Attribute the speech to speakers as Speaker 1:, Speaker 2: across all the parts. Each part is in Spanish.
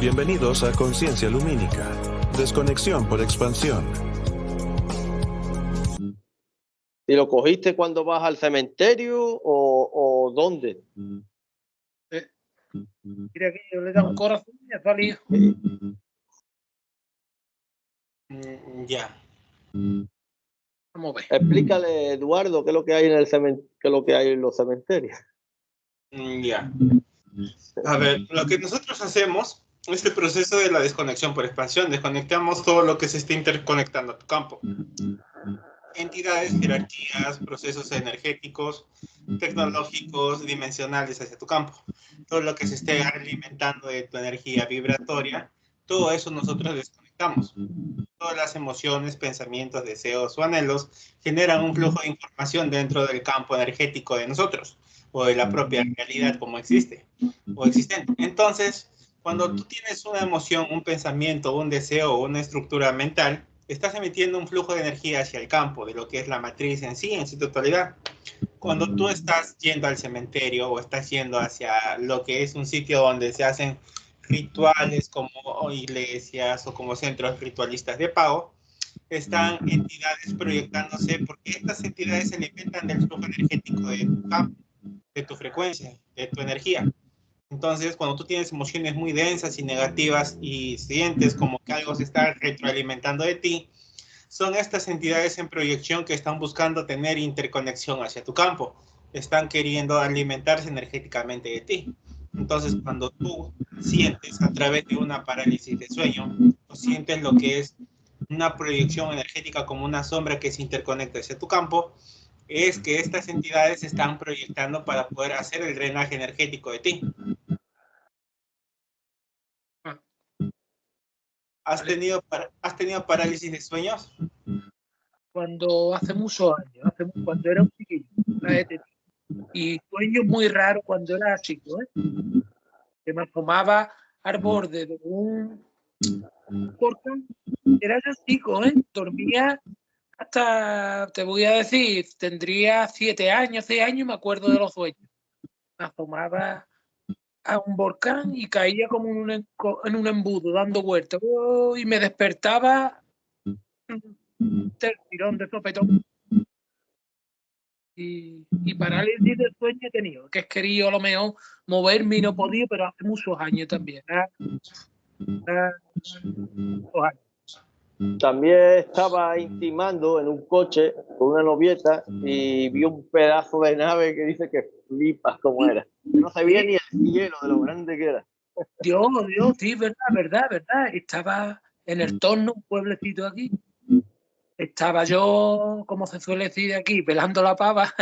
Speaker 1: Bienvenidos a Conciencia Lumínica. Desconexión por expansión.
Speaker 2: ¿Y lo cogiste cuando vas al cementerio o dónde?
Speaker 3: Mira que yo le da un corazón y ha salido.
Speaker 4: Ya.
Speaker 3: Vamos a ver.
Speaker 2: Explícale, Eduardo, qué es lo que hay en el qué es lo que hay en los cementerios.
Speaker 4: Ya. A ver, lo que nosotros hacemos es el proceso de la desconexión por expansión. Desconectamos todo lo que se esté interconectando a tu campo. Entidades, jerarquías, procesos energéticos, tecnológicos, dimensionales hacia tu campo. Todo lo que se esté alimentando de tu energía vibratoria, todo eso nosotros desconectamos. Todas las emociones, pensamientos, deseos o anhelos generan un flujo de información dentro del campo energético de nosotros o de la propia realidad como existe o existente. Entonces, cuando tú tienes una emoción, un pensamiento, un deseo o una estructura mental, estás emitiendo un flujo de energía hacia el campo de lo que es la matriz en sí, en su totalidad. Cuando tú estás yendo al cementerio o estás yendo hacia lo que es un sitio donde se hacen rituales como iglesias o como centros ritualistas de pago, están entidades proyectándose porque estas entidades se alimentan del flujo energético de tu campo, de tu frecuencia, de tu energía. Entonces, cuando tú tienes emociones muy densas y negativas y sientes como que algo se está retroalimentando de ti, son estas entidades en proyección que están buscando tener interconexión hacia tu campo. Están queriendo alimentarse energéticamente de ti. Entonces, cuando tú sientes a través de una parálisis de sueño, o sientes lo que es una proyección energética como una sombra que se interconecta hacia tu campo, es que estas entidades se están proyectando para poder hacer el drenaje energético de ti. ¿Has tenido parálisis de sueños?
Speaker 3: Cuando hace muchos años, cuando era un chiquillo, y sueños muy raros cuando era chico, que me asomaba al borde de un portón. Era yo chico, dormía hasta, te voy a decir, tendría 7 años, 6 años, me acuerdo de los sueños. Me asomaba a un volcán y caía como en un embudo, dando vueltas. Y me despertaba del tirón de sopetón. Y parálisis del sueño he tenido, que es querido a lo mejor moverme y no podía, pero hace muchos años también.
Speaker 2: También estaba intimando en un coche con una novieta y vio un pedazo de nave que dice que flipas como era. No se veía ni el cielo de lo grande que era.
Speaker 3: Dios, sí, verdad. Estaba en el Torno, un pueblecito aquí. Estaba yo, como se suele decir aquí, pelando la pava.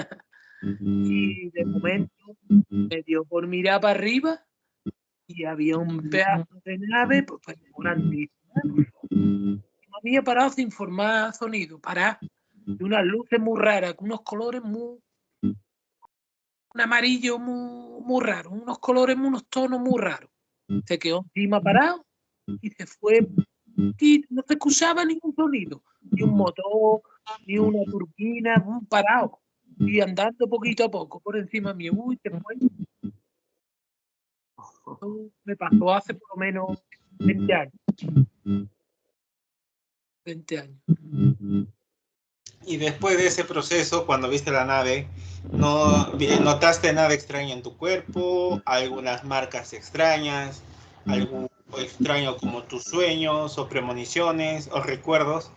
Speaker 3: Y de momento me dio por mirar para arriba y había un pedazo de nave, pues grandísima. No había parado sin formar sonido, de unas luces muy raras, con unos colores un amarillo muy raro, unos colores, unos tonos muy raros. Se quedó encima parado y se fue y no se escuchaba ningún sonido, ni un motor, ni una turbina, parado y andando poquito a poco por encima mío. Uy, después me pasó hace por lo menos 20 años. 20 años.
Speaker 4: Y después de ese proceso, cuando viste la nave, ¿notaste nada extraño en tu cuerpo? ¿Algunas marcas extrañas? ¿Algo extraño como tus sueños o premoniciones o recuerdos?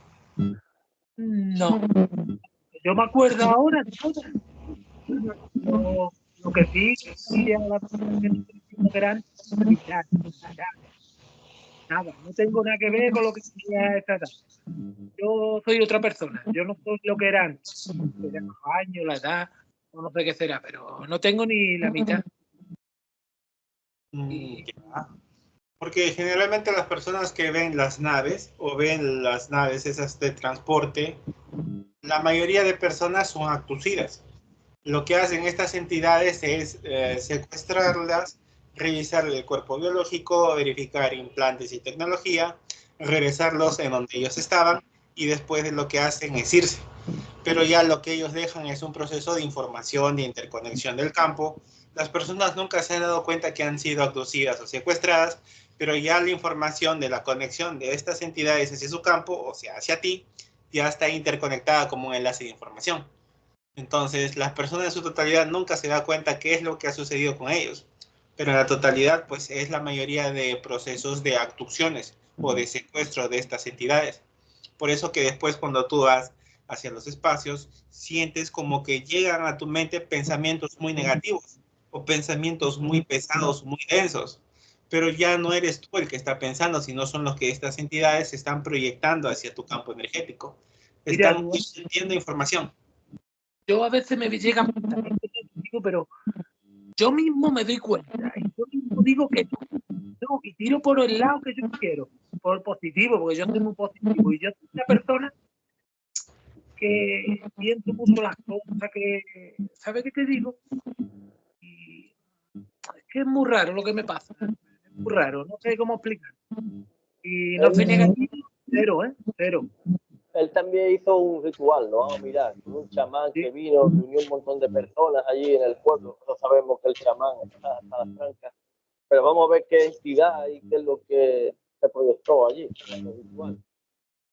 Speaker 3: No. Yo me acuerdo ahora lo que sí nada, no tengo nada que ver con lo que sería esta edad. Yo soy otra persona, yo no soy lo que era antes. Los años, la edad, no sé qué será, pero no tengo ni la mitad.
Speaker 4: Porque generalmente las personas que ven las naves o ven las naves esas de transporte, la mayoría de personas son abducidas. Lo que hacen estas entidades es secuestrarlas, revisar el cuerpo biológico, verificar implantes y tecnología, regresarlos en donde ellos estaban y después lo que hacen es irse. Pero ya lo que ellos dejan es un proceso de información, de interconexión del campo. Las personas nunca se han dado cuenta que han sido abducidas o secuestradas, pero ya la información de la conexión de estas entidades hacia su campo, o sea, hacia ti, ya está interconectada como un enlace de información. Entonces, las personas en su totalidad nunca se da cuenta qué es lo que ha sucedido con ellos, pero en la totalidad, pues es la mayoría de procesos de abducciones o de secuestro de estas entidades. Por eso que después cuando tú vas hacia los espacios, sientes como que llegan a tu mente pensamientos muy negativos o pensamientos muy pesados, muy densos, pero ya no eres tú el que está pensando, sino son los que estas entidades están proyectando hacia tu campo energético.
Speaker 3: Mira,
Speaker 4: Están sintiendo información.
Speaker 3: yo a veces me llegan pensamientos negativos, pero yo mismo me doy cuenta y yo mismo digo que no, y tiro por el lado que yo quiero, por el positivo, porque yo soy muy positivo y yo soy una persona que pienso mucho las cosas, que, ¿sabes qué te digo? Y es que es muy raro lo que me pasa, es muy raro, no sé cómo explicar. Y no soy negativo, cero, cero.
Speaker 2: Él también hizo un ritual, lo vamos a mirar, con un chamán que vino, reunió un montón de personas allí en el pueblo. No sabemos que el chamán está hasta las trancas, pero vamos a ver qué entidad y qué es lo que se proyectó allí en el ritual.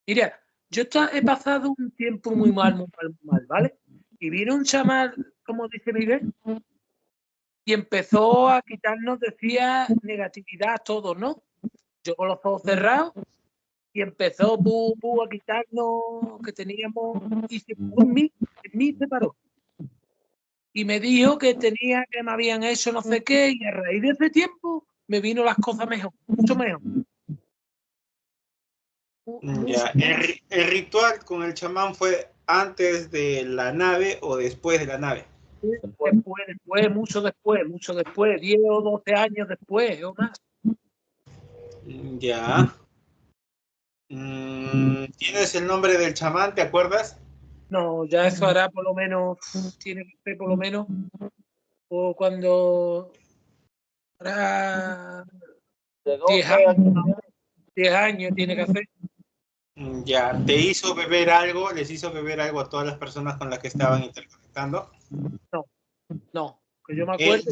Speaker 3: Mira, yo he pasado un tiempo muy mal, ¿vale? Y vino un chamán, como dice Miguel, y empezó a quitarnos, decía, negatividad a todos, ¿no? Yo con los ojos cerrados, y empezó a quitarnos que teníamos, y se paró en mí se paró. Y me dijo que me habían hecho no sé qué, y a raíz de ese tiempo me vino las cosas mejor, mucho mejor.
Speaker 4: Ya, el ritual con el chamán fue antes de la nave o después de la nave.
Speaker 3: Después, mucho después, 10 o 12 años después o más.
Speaker 4: Ya. ¿Tienes el nombre del chamán, te acuerdas?
Speaker 3: No, ya eso hará por lo menos, tiene que ser por lo menos, o cuando hará 10 años, 10 años tiene que hacer.
Speaker 4: Ya, ¿te hizo beber algo? ¿Les hizo beber algo a todas las personas con las que estaban interconectando?
Speaker 3: No, que yo me acuerdo.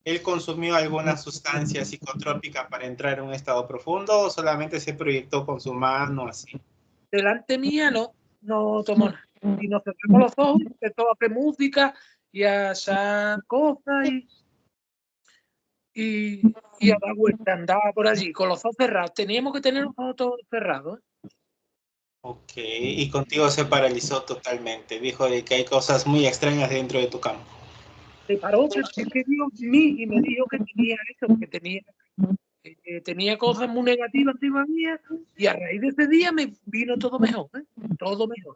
Speaker 4: ¿Él consumió alguna sustancia psicotrópica para entrar en un estado profundo o solamente se proyectó con su mano así?
Speaker 3: Delante mía no tomó nada. Y nos cerramos los ojos, empezó a hacer música y a hacer cosas y a dar vuelta, andaba por allí con los ojos cerrados. Teníamos que tener los ojos todos cerrados.
Speaker 4: Ok, y contigo se paralizó totalmente. Dijo de que hay cosas muy extrañas dentro de tu campo.
Speaker 3: Se paró, es que dio mí y me dijo que tenía eso, que tenía cosas muy negativas encima mía y a raíz de ese día me vino todo mejor, todo mejor.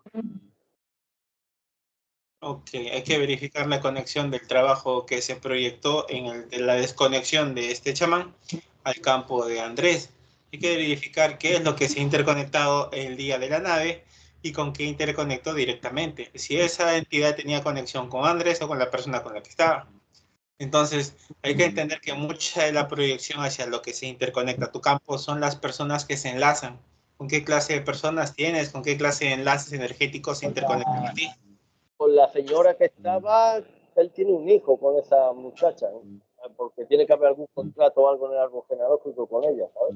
Speaker 4: Ok, hay que verificar la conexión del trabajo que se proyectó de la desconexión de este chamán al campo de Andrés. Hay que verificar qué es lo que se ha interconectado el día de la nave y con qué interconectó directamente. Si esa entidad tenía conexión con Andrés o con la persona con la que estaba. Entonces, hay que entender que mucha de la proyección hacia lo que se interconecta a tu campo son las personas que se enlazan. ¿Con qué clase de personas tienes? ¿Con qué clase de enlaces energéticos se interconectan a ti?
Speaker 2: Con la señora que estaba, él tiene un hijo con esa muchacha, porque tiene que haber algún contrato o algo en el árbol genealógico con ella, ¿sabes?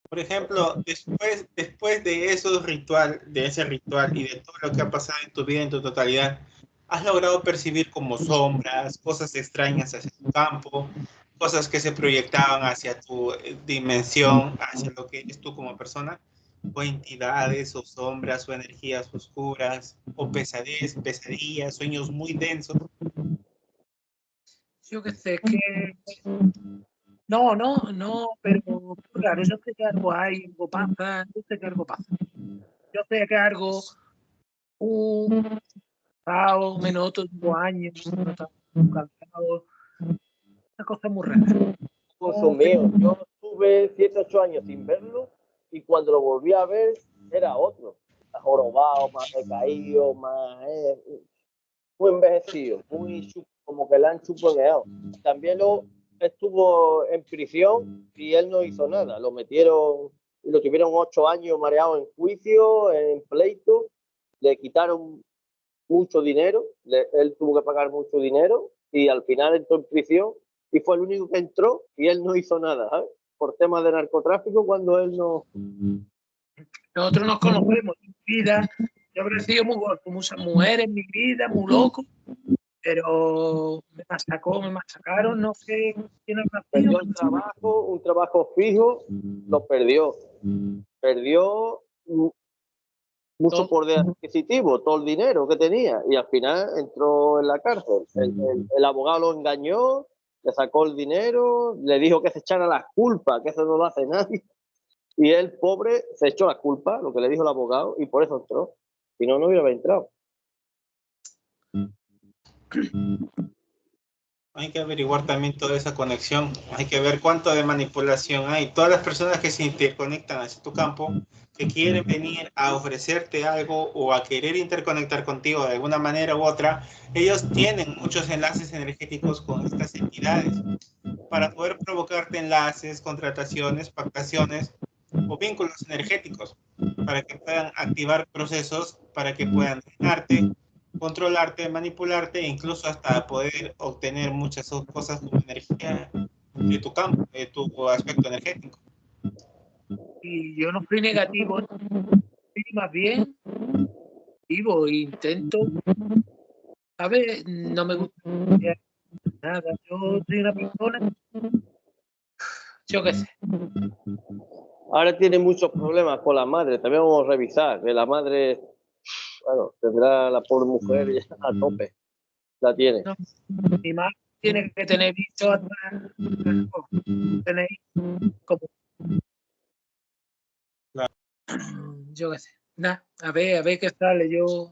Speaker 4: Por ejemplo, después de ese ritual y de todo lo que ha pasado en tu vida en tu totalidad, ¿has logrado percibir como sombras, cosas extrañas hacia tu campo, cosas que se proyectaban hacia tu dimensión, hacia lo que eres tú como persona? ¿O entidades, o sombras, o energías oscuras, o pesadillas, sueños muy densos?
Speaker 3: Yo que sé, que no, pero claro, yo sé que algo hay, algo pasa, yo sé que algo pasa. Yo sé que algo, me noto 5 años, cansado, una cosa muy rara.
Speaker 2: Consumido. Yo estuve 7, 8 años sin verlo y cuando lo volví a ver era otro, más jorobado, más decaído, más muy envejecido, muy como que le han chuponeado. También estuvo en prisión y él no hizo nada, lo metieron y lo tuvieron 8 años mareado en juicio, en pleito, le quitaron mucho dinero, él tuvo que pagar mucho dinero y al final entró en prisión y fue el único que entró y él no hizo nada, ¿sabes? Por temas de narcotráfico cuando él no...
Speaker 3: Nosotros nos conocemos en mi vida. Yo he sido muy gordo, muchas mujeres en mi vida, muy loco, pero me masacaron, no sé quién habrá sido.
Speaker 2: Perdió un trabajo fijo, lo perdió. Perdió mucho poder adquisitivo, todo el dinero que tenía, y al final entró en la cárcel. El abogado lo engañó, le sacó el dinero, le dijo que se echara las culpas, que eso no lo hace nadie. Y el pobre se echó las culpas, lo que le dijo el abogado, y por eso entró. Si no, no hubiera entrado.
Speaker 4: Hay que averiguar también toda esa conexión. Hay que ver cuánto de manipulación hay. Todas las personas que se interconectan hacia tu campo, que quieren venir a ofrecerte algo o a querer interconectar contigo de alguna manera u otra, ellos tienen muchos enlaces energéticos con estas entidades para poder provocarte enlaces, contrataciones, pactaciones o vínculos energéticos para que puedan activar procesos, para que puedan drenarte, controlarte, manipularte e incluso hasta poder obtener muchas cosas como energía de tu campo, de tu aspecto energético.
Speaker 3: Y yo no fui negativo, fui más bien vivo, intento, a ver, no me gusta nada, yo soy una persona, yo qué sé.
Speaker 2: Ahora tiene muchos problemas con la madre, también vamos a revisar, que la madre, bueno, tendrá la pobre mujer ya a tope, la tiene.
Speaker 3: No, mi madre tiene que tener visto hasta tenéis como
Speaker 4: Claro.
Speaker 3: Yo qué sé. Nada, a ver qué sale yo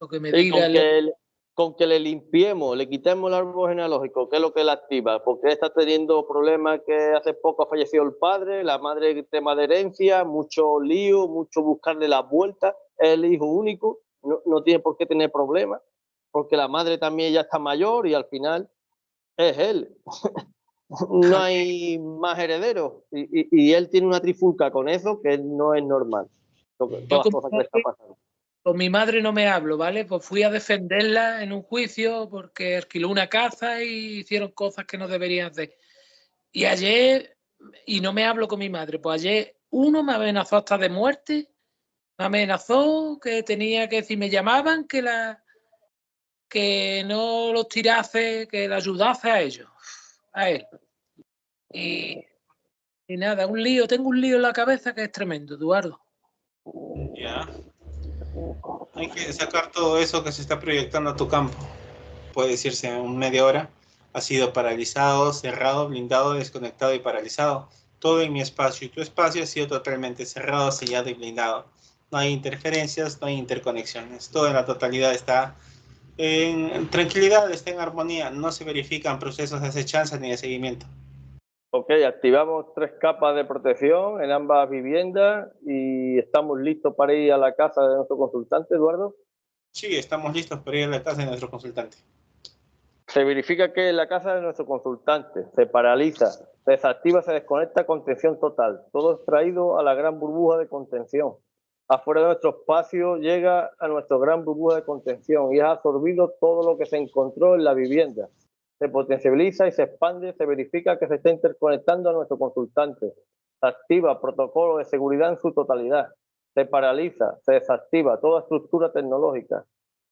Speaker 3: lo que me
Speaker 2: Sí,
Speaker 3: diga.
Speaker 2: con que le limpiemos, le quitemos el árbol genealógico, que es lo que la activa, porque está teniendo problemas que hace poco ha fallecido el padre, la madre, tema de herencia, mucho lío, mucho buscarle la vuelta, es el hijo único, no tiene por qué tener problemas, porque la madre también ya está mayor y al final es él. No hay más herederos y él tiene una trifulca con eso que no es normal. Todas las cosas que le está pasando.
Speaker 3: Con mi madre no me hablo, ¿vale? Pues fui a defenderla en un juicio porque alquiló una casa y hicieron cosas que no deberían hacer. Y ayer, y no me hablo con mi madre, pues ayer uno me amenazó hasta de muerte, me amenazó que tenía que, si me llamaban, que no los tirase, que la ayudase a ellos, a él. Y nada, un lío, tengo un lío en la cabeza que es tremendo, Eduardo.
Speaker 4: Ya. Hay que sacar todo eso que se está proyectando a tu campo. Puede decirse en media hora. Ha sido paralizado, cerrado, blindado, desconectado y paralizado. Todo en mi espacio. Y tu espacio ha sido totalmente cerrado, sellado y blindado. No hay interferencias, no hay interconexiones. Todo en la totalidad está en tranquilidad, está en armonía. No se verifican procesos de acechanza ni de seguimiento.
Speaker 2: Ok, activamos 3 capas de protección en ambas viviendas y estamos listos para ir a la casa de nuestro consultante, Eduardo.
Speaker 4: Sí, estamos listos para ir a la casa de nuestro consultante.
Speaker 2: Se verifica que en la casa de nuestro consultante se paraliza, se desactiva, se desconecta, contención total. Todo es traído a la gran burbuja de contención. Afuera de nuestro espacio llega a nuestra gran burbuja de contención y es absorbido todo lo que se encontró en la vivienda. Se potencializa y se expande, se verifica que se está interconectando a nuestro consultante. Se activa protocolo de seguridad en su totalidad. Se paraliza, se desactiva toda estructura tecnológica.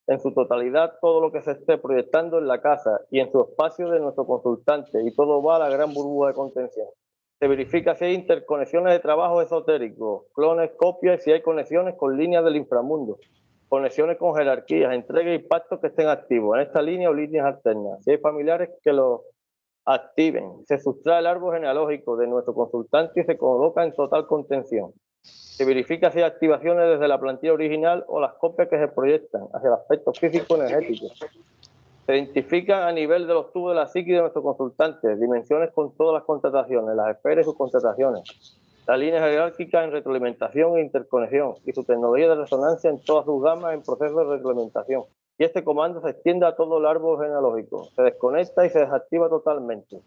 Speaker 2: En su totalidad, todo lo que se esté proyectando en la casa y en su espacio de nuestro consultante, y todo va a la gran burbuja de contención. Se verifica si hay interconexiones de trabajo esotérico, clones, copias, si hay conexiones con líneas del inframundo, conexiones con jerarquías, entregas y pactos que estén activos en esta línea o líneas alternas. Si hay familiares que lo activen, se sustrae el árbol genealógico de nuestro consultante y se coloca en total contención. Se verifica si hay activaciones desde la plantilla original o las copias que se proyectan hacia el aspecto físico-energético. Se identifican a nivel de los tubos de la psique de nuestro consultante, dimensiones con todas las contrataciones, las esferas y sus contrataciones, la línea jerárquica en retroalimentación e interconexión y su tecnología de resonancia en todas sus gamas en proceso de retroalimentación. Y este comando se extiende a todo el árbol genealógico, se desconecta y se desactiva totalmente.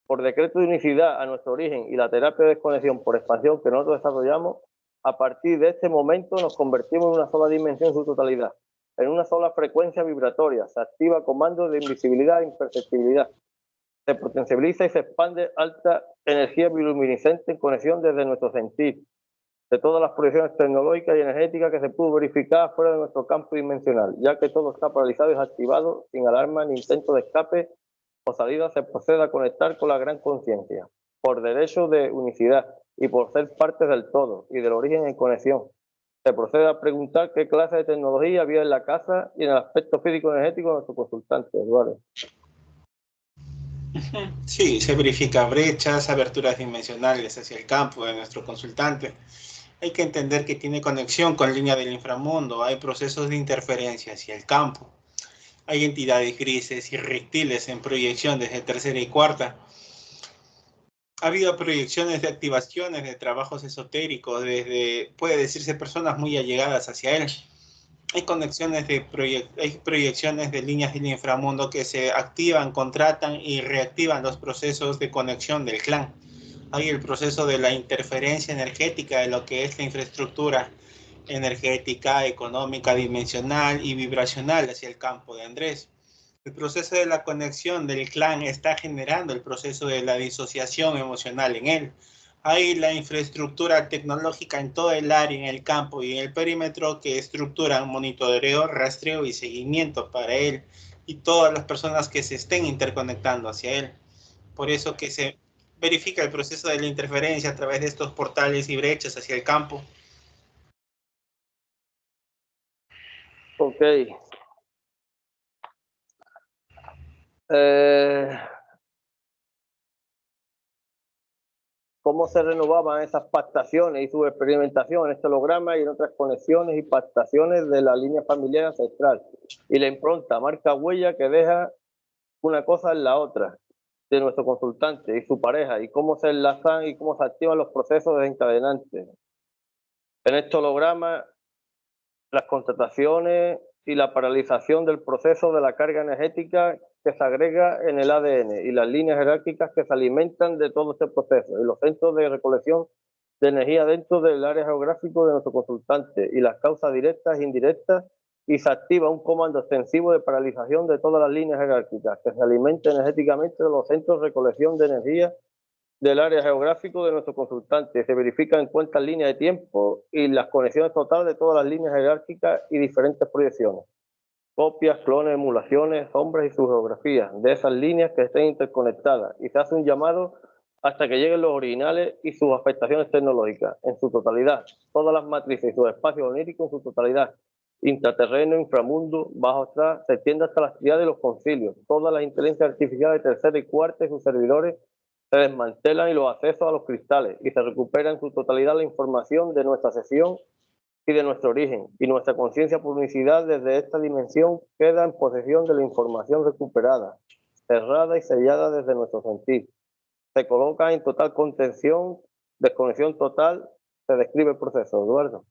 Speaker 2: Por decreto de unicidad a nuestro origen y la terapia de desconexión por expansión que nosotros desarrollamos, a partir de este momento nos convertimos en una sola dimensión en su totalidad, en una sola frecuencia vibratoria. Se activa comando de invisibilidad e imperceptibilidad. Se potencializa y se expande alta energía bioluminiscente en conexión desde nuestro sentir, de todas las proyecciones tecnológicas y energéticas que se pudo verificar fuera de nuestro campo dimensional, ya que todo está paralizado y desactivado, sin alarma ni intento de escape o salida, se procede a conectar con la gran conciencia, por derecho de unicidad y por ser parte del todo y del origen en conexión. Se procede a preguntar qué clase de tecnología había en la casa y en el aspecto físico-energético de nuestro consultante, Eduardo.
Speaker 4: Sí, se verifica brechas, aberturas dimensionales hacia el campo de nuestro consultante. Hay que entender que tiene conexión con línea del inframundo, hay procesos de interferencia hacia el campo. Hay entidades grises y reptiles en proyección desde tercera y cuarta. Ha habido proyecciones de activaciones de trabajos esotéricos desde, puede decirse, personas muy allegadas hacia él. Hay proyecciones de líneas del inframundo que se activan, contratan y reactivan los procesos de conexión del clan. Hay el proceso de la interferencia energética de lo que es la infraestructura energética, económica, dimensional y vibracional hacia el campo de Andrés. El proceso de la conexión del clan está generando el proceso de la disociación emocional en él. Hay la infraestructura tecnológica en todo el área, en el campo y en el perímetro que estructuran monitoreo, rastreo y seguimiento para él y todas las personas que se estén interconectando hacia él. Por eso que se verifica el proceso de la interferencia a través de estos portales y brechas hacia el campo.
Speaker 2: Ok. ¿Cómo se renovaban esas pactaciones y su experimentación en este holograma y en otras conexiones y pactaciones de la línea familiar ancestral? Y la impronta, marca huella que deja una cosa en la otra de nuestro consultante y su pareja, y cómo se enlazan y cómo se activan los procesos desencadenantes. En este holograma, las contrataciones y la paralización del proceso de la carga energética que se agrega en el ADN y las líneas jerárquicas que se alimentan de todo este proceso y los centros de recolección de energía dentro del área geográfico de nuestro consultante y las causas directas e indirectas, y se activa un comando extensivo de paralización de todas las líneas jerárquicas que se alimentan energéticamente de los centros de recolección de energía del área geográfico de nuestro consultante. Se verifican en cuentas líneas de tiempo y las conexiones totales de todas las líneas jerárquicas y diferentes proyecciones. Copias, clones, emulaciones, sombras y sus geografías de esas líneas que estén interconectadas, y se hace un llamado hasta que lleguen los originales y sus afectaciones tecnológicas en su totalidad, todas las matrices y sus espacios oníricos en su totalidad, intraterreno, inframundo, bajo astral, se extiende hasta las triadas de los concilios, todas las inteligencias artificiales de tercera y cuarta y sus servidores se desmantelan y los accesos a los cristales, y se recupera en su totalidad la información de nuestra sesión y de nuestro origen, y nuestra conciencia por unicidad desde esta dimensión queda en posesión de la información recuperada, cerrada y sellada desde nuestro sentir. Se coloca en total contención, desconexión total, se describe el proceso, Eduardo.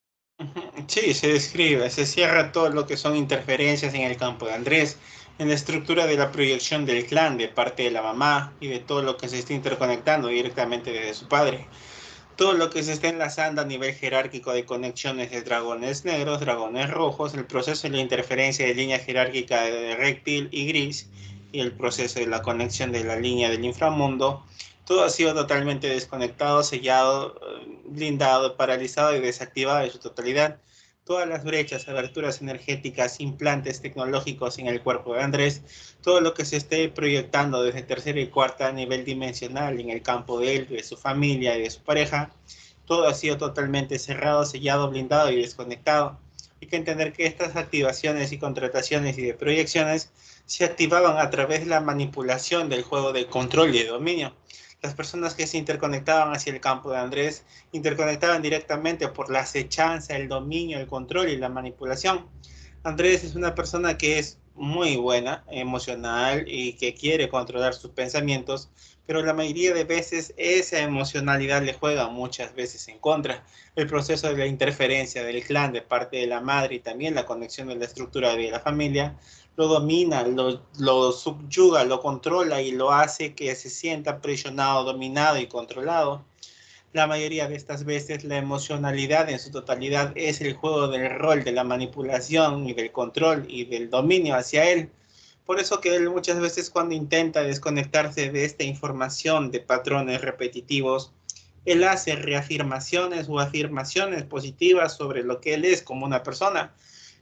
Speaker 4: Sí, se describe, se cierra todo lo que son interferencias en el campo de Andrés, en la estructura de la proyección del clan de parte de la mamá y de todo lo que se está interconectando directamente desde su padre. Todo lo que se está enlazando a nivel jerárquico de conexiones de dragones negros, dragones rojos, el proceso de la interferencia de línea jerárquica de reptil y gris y el proceso de la conexión de la línea del inframundo, todo ha sido totalmente desconectado, sellado, blindado, paralizado y desactivado en su totalidad. Todas las brechas, aberturas energéticas, implantes tecnológicos en el cuerpo de Andrés, todo lo que se esté proyectando desde tercera y cuarta a nivel dimensional en el campo de él, de su familia y de su pareja, todo ha sido totalmente cerrado, sellado, blindado y desconectado. Hay que entender que estas activaciones y contrataciones y de proyecciones se activaban a través de la manipulación del juego de control y de dominio. Las personas que se interconectaban hacia el campo de Andrés interconectaban directamente por la acechanza, el dominio, el control y la manipulación. Andrés es una persona que es muy buena, emocional y que quiere controlar sus pensamientos, pero la mayoría de veces esa emocionalidad le juega muchas veces en contra. El proceso de la interferencia del clan de parte de la madre y también la conexión de la estructura de la familia lo domina, lo subyuga, lo controla y lo hace que se sienta presionado, dominado y controlado. La mayoría de estas veces la emocionalidad en su totalidad es el juego del rol de la manipulación y del control y del dominio hacia él. Por eso que él muchas veces cuando intenta desconectarse de esta información de patrones repetitivos, él hace reafirmaciones o afirmaciones positivas sobre lo que él es como una persona.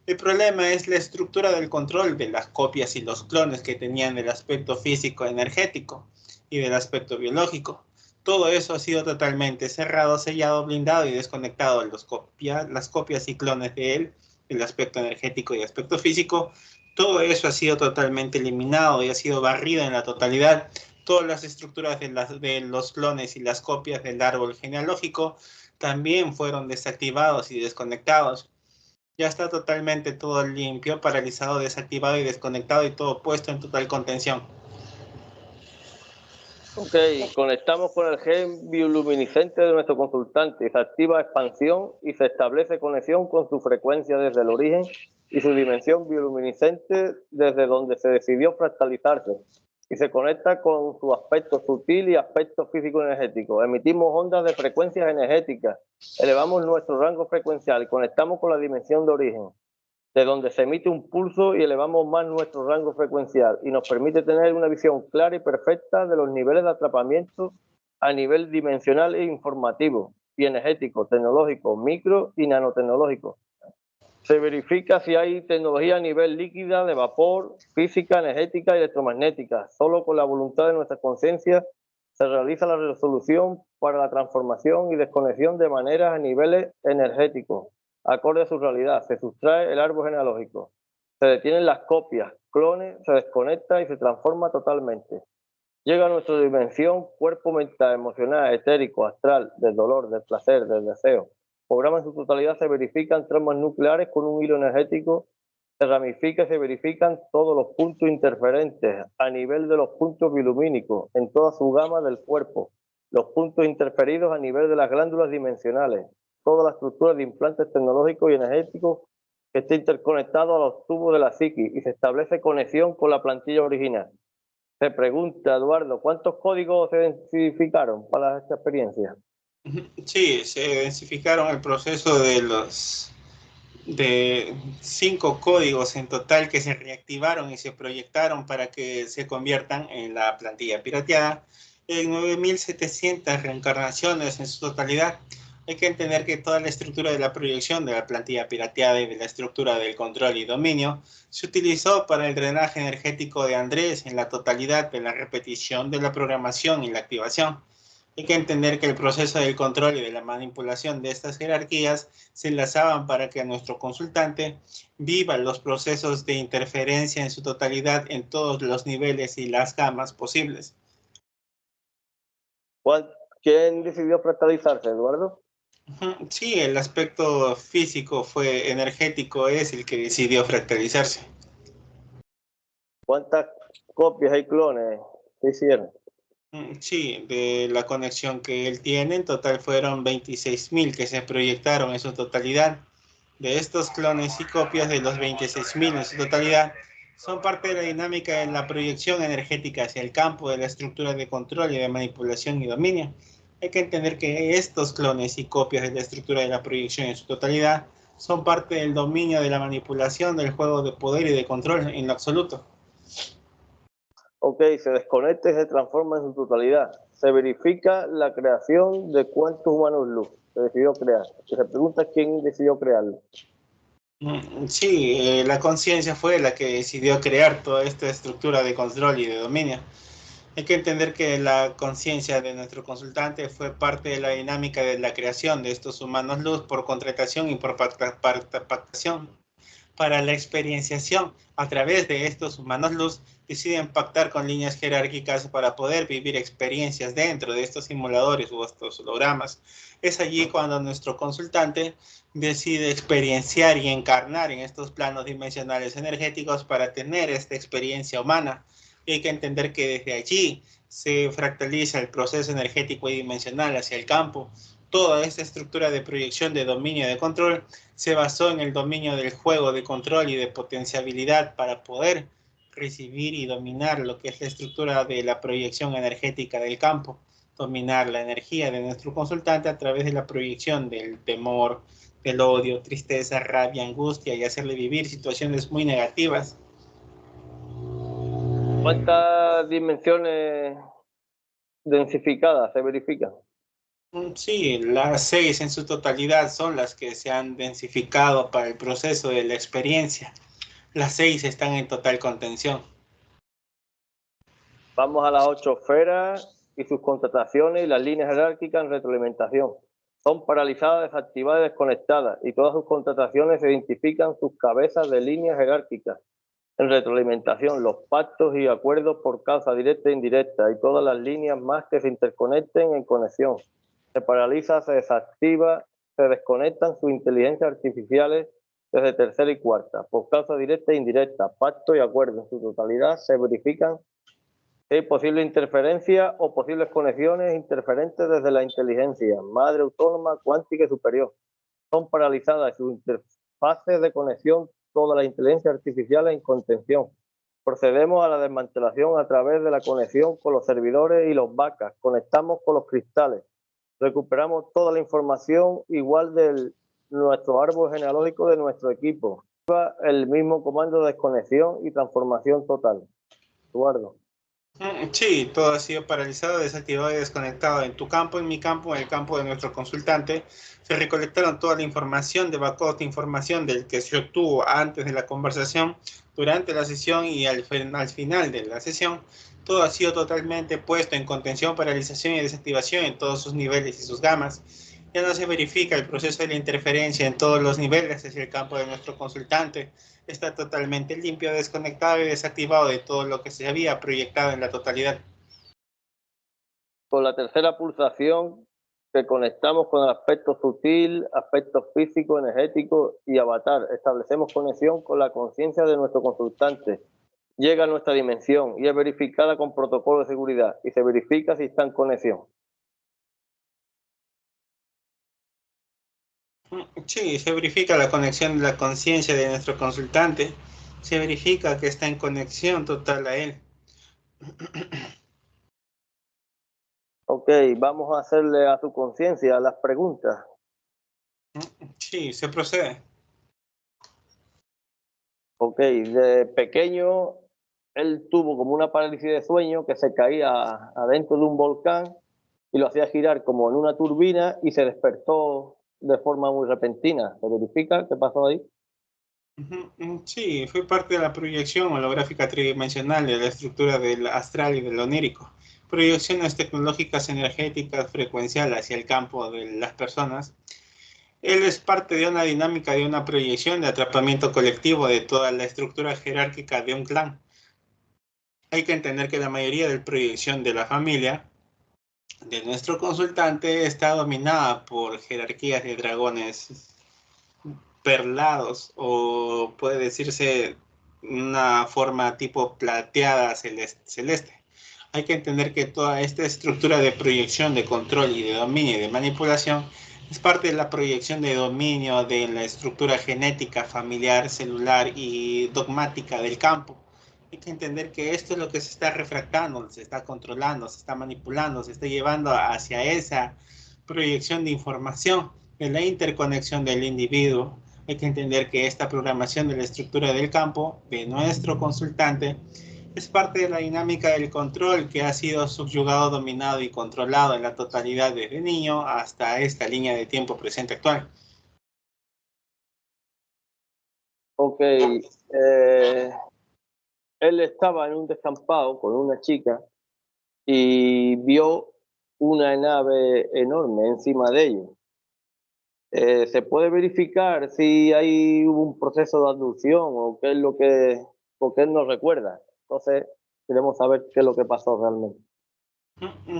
Speaker 4: El problema es la estructura del control de las copias y los clones que tenían el aspecto físico energético y del aspecto biológico. Todo eso ha sido totalmente cerrado, sellado, blindado y desconectado de las copias y clones de él, el aspecto energético y aspecto físico. Todo eso ha sido totalmente eliminado y ha sido barrido en la totalidad. Todas las estructuras de los clones y las copias del árbol genealógico también fueron desactivados y desconectados. Ya está totalmente todo limpio, paralizado, desactivado y desconectado y todo puesto en total contención.
Speaker 2: Ok, conectamos con el gen bioluminiscente de nuestro consultante. Se activa expansión y se establece conexión con su frecuencia desde el origen y su dimensión bioluminiscente desde donde se decidió fractalizarse. Y se conecta con su aspecto sutil y aspecto físico-energético. Emitimos ondas de frecuencias energéticas, elevamos nuestro rango frecuencial y conectamos con la dimensión de origen, de donde se emite un pulso y elevamos más nuestro rango frecuencial y nos permite tener una visión clara y perfecta de los niveles de atrapamiento a nivel dimensional e informativo y energético, tecnológico, micro y nanotecnológico. Se verifica si hay tecnología a nivel líquida, de vapor, física, energética y electromagnética. Solo con la voluntad de nuestra conciencia se realiza la resolución para la transformación y desconexión de maneras a niveles energéticos, acorde a su realidad. Se sustrae el árbol genealógico, se detienen las copias, clones, se desconecta y se transforma totalmente. Llega a nuestra dimensión, cuerpo mental, emocional, etérico, astral, del dolor, del placer, del deseo. Programa en su totalidad, se verifican tramas nucleares con un hilo energético, se ramifica y se verifican todos los puntos interferentes a nivel de los puntos bilumínicos en toda su gama del cuerpo, los puntos interferidos a nivel de las glándulas dimensionales, toda la estructura de implantes tecnológicos y energéticos que está interconectado a los tubos de la psiquis y se establece conexión con la plantilla original. Se pregunta, Eduardo, ¿cuántos códigos se identificaron para esta experiencia?
Speaker 4: Sí, se densificaron el proceso de 5 códigos en total que se reactivaron y se proyectaron para que se conviertan en la plantilla pirateada en 9.700 reencarnaciones en su totalidad. Hay que entender que toda la estructura de la proyección de la plantilla pirateada y de la estructura del control y dominio se utilizó para el drenaje energético de Andrés en la totalidad de la repetición de la programación y la activación. Hay que entender que el proceso del control y de la manipulación de estas jerarquías se enlazaban para que nuestro consultante viva los procesos de interferencia en su totalidad en todos los niveles y las gamas posibles.
Speaker 2: ¿Quién decidió fractalizarse, Eduardo?
Speaker 4: Sí, el aspecto físico fue energético, es el que decidió fractalizarse.
Speaker 2: ¿Cuántas copias y clones se hicieron?
Speaker 4: Sí, de la conexión que él tiene, en total fueron 26.000 que se proyectaron en su totalidad. De estos clones y copias de los 26.000 en su totalidad, son parte de la dinámica en la proyección energética hacia el campo de la estructura de control y de manipulación y dominio. Hay que entender que estos clones y copias de la estructura de la proyección en su totalidad son parte del dominio de la manipulación del juego de poder y de control en lo absoluto.
Speaker 2: Ok, se desconecta y se transforma en su totalidad. Se verifica la creación de cuántos humanos luz se decidió crear. Se pregunta quién decidió crearlo.
Speaker 4: Sí, la conciencia fue la que decidió crear toda esta estructura de control y de dominio. Hay que entender que la conciencia de nuestro consultante fue parte de la dinámica de la creación de estos humanos luz por contratación y por pactación. Para la experienciación a través de estos humanos luz, deciden pactar con líneas jerárquicas para poder vivir experiencias dentro de estos simuladores o estos hologramas. Es allí cuando nuestro consultante decide experienciar y encarnar en estos planos dimensionales energéticos para tener esta experiencia humana. Y hay que entender que desde allí se fractaliza el proceso energético y dimensional hacia el campo. Toda esta estructura de proyección de dominio y de control se basó en el dominio del juego de control y de potenciabilidad para poder recibir y dominar lo que es la estructura de la proyección energética del campo, dominar la energía de nuestro consultante a través de la proyección del temor, del odio, tristeza, rabia, angustia y hacerle vivir situaciones muy negativas.
Speaker 2: ¿Cuántas dimensiones densificadas se verifican?
Speaker 4: Sí, las 6 en su totalidad son las que se han densificado para el proceso de la experiencia. Las 6 están en total contención.
Speaker 2: Vamos a las 8 esferas y sus contrataciones y las líneas jerárquicas en retroalimentación. Son paralizadas, desactivadas y desconectadas, y todas sus contrataciones se identifican sus cabezas de líneas jerárquicas. En retroalimentación, los pactos y acuerdos por causa directa e indirecta, y todas las líneas más que se interconecten en conexión. Se paraliza, se desactiva, se desconectan sus inteligencias artificiales desde tercera y cuarta, por causa directa e indirecta, pactos y acuerdos en su totalidad se verifican si hay posible interferencia o posibles conexiones interferentes desde la inteligencia, madre autónoma, cuántica y superior. Son paralizadas sus interfaces de conexión todas las inteligencias artificiales en contención. Procedemos a la desmantelación a través de la conexión con los servidores y los backups. Conectamos con los cristales. Recuperamos toda la información igual de nuestro árbol genealógico de nuestro equipo. El mismo comando de desconexión y transformación total. Eduardo.
Speaker 4: Sí, todo ha sido paralizado, desactivado y desconectado. En tu campo, en mi campo, en el campo de nuestro consultante, se recolectaron toda la información de backup de información del que se obtuvo antes de la conversación, durante la sesión y al final de la sesión. Todo ha sido totalmente puesto en contención, paralización y desactivación en todos sus niveles y sus gamas. Ya no se verifica el proceso de la interferencia en todos los niveles hacia el campo de nuestro consultante. Está totalmente limpio, desconectado y desactivado de todo lo que se había proyectado en la totalidad.
Speaker 2: Con la tercera pulsación que conectamos con el aspecto sutil, aspecto físico, energético y avatar. Establecemos conexión con la conciencia de nuestro consultante. Llega a nuestra dimensión y es verificada con protocolo de seguridad y se verifica si está en conexión.
Speaker 4: Sí, se verifica la conexión de la conciencia de nuestro consultante. Se verifica que está en conexión total a él.
Speaker 2: Ok, vamos a hacerle a su conciencia las preguntas.
Speaker 4: Sí, se procede.
Speaker 2: Ok, de pequeño él tuvo como una parálisis de sueño que se caía adentro de un volcán y lo hacía girar como en una turbina y se despertó de forma muy repentina. ¿Se verifica qué pasó ahí?
Speaker 4: Sí, fue parte de la proyección holográfica tridimensional de la estructura del astral y del onírico. Proyecciones tecnológicas energéticas frecuencial hacia el campo de las personas. Él es parte de una dinámica de una proyección de atrapamiento colectivo de toda la estructura jerárquica de un clan. Hay que entender que la mayoría de la proyección de la familia de nuestro consultante está dominada por jerarquías de dragones perlados, o puede decirse una forma tipo plateada celeste. Hay que entender que toda esta estructura de proyección, de control y de dominio y de manipulación es parte de la proyección de dominio de la estructura genética, familiar, celular y dogmática del campo. Hay que entender que esto es lo que se está refractando, se está controlando, se está manipulando, se está llevando hacia esa proyección de información, de la interconexión del individuo. Hay que entender que esta programación de la estructura del campo de nuestro consultante es parte de la dinámica del control que ha sido subyugado, dominado y controlado en la totalidad desde niño hasta esta línea de tiempo presente actual.
Speaker 2: Ok, él estaba en un descampado con una chica y vio una nave enorme encima de ellos. ¿Se puede verificar si hubo un proceso de abducción o qué es lo que, porque él no recuerda? Entonces, queremos saber qué es lo que pasó realmente.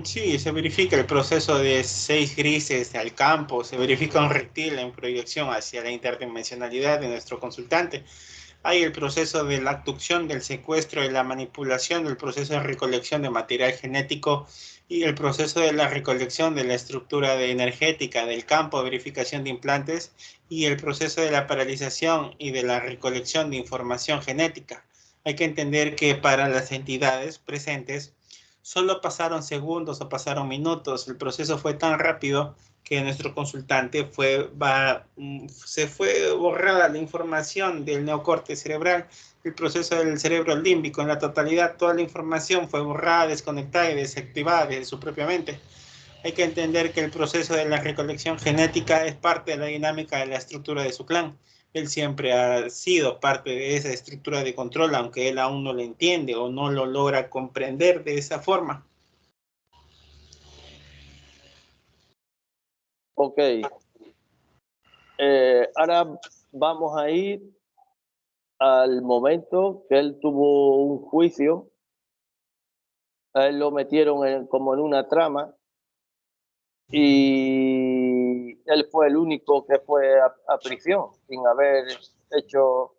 Speaker 4: Sí, se verifica el proceso de 6 grises al campo, se verifica un reptil en proyección hacia la interdimensionalidad de nuestro consultante. Hay el proceso de la abducción, del secuestro y la manipulación, del proceso de recolección de material genético y el proceso de la recolección de la estructura energética del campo, verificación de implantes y el proceso de la paralización y de la recolección de información genética. Hay que entender que para las entidades presentes Solo pasaron segundos o pasaron minutos. El proceso fue tan rápido que nuestro consultante se fue borrada la información del neocorte cerebral, el proceso del cerebro límbico en la totalidad. Toda la información fue borrada, desconectada y desactivada de su propia mente. Hay que entender que el proceso de la recolección genética es parte de la dinámica de la estructura de su clan. Él siempre ha sido parte de esa estructura de control, aunque él aún no lo entiende o no lo logra comprender de esa forma.
Speaker 2: Ok. Ahora vamos a ir al momento que él tuvo un juicio. A él lo metieron como en una trama y él fue el único que fue a prisión sin haber hecho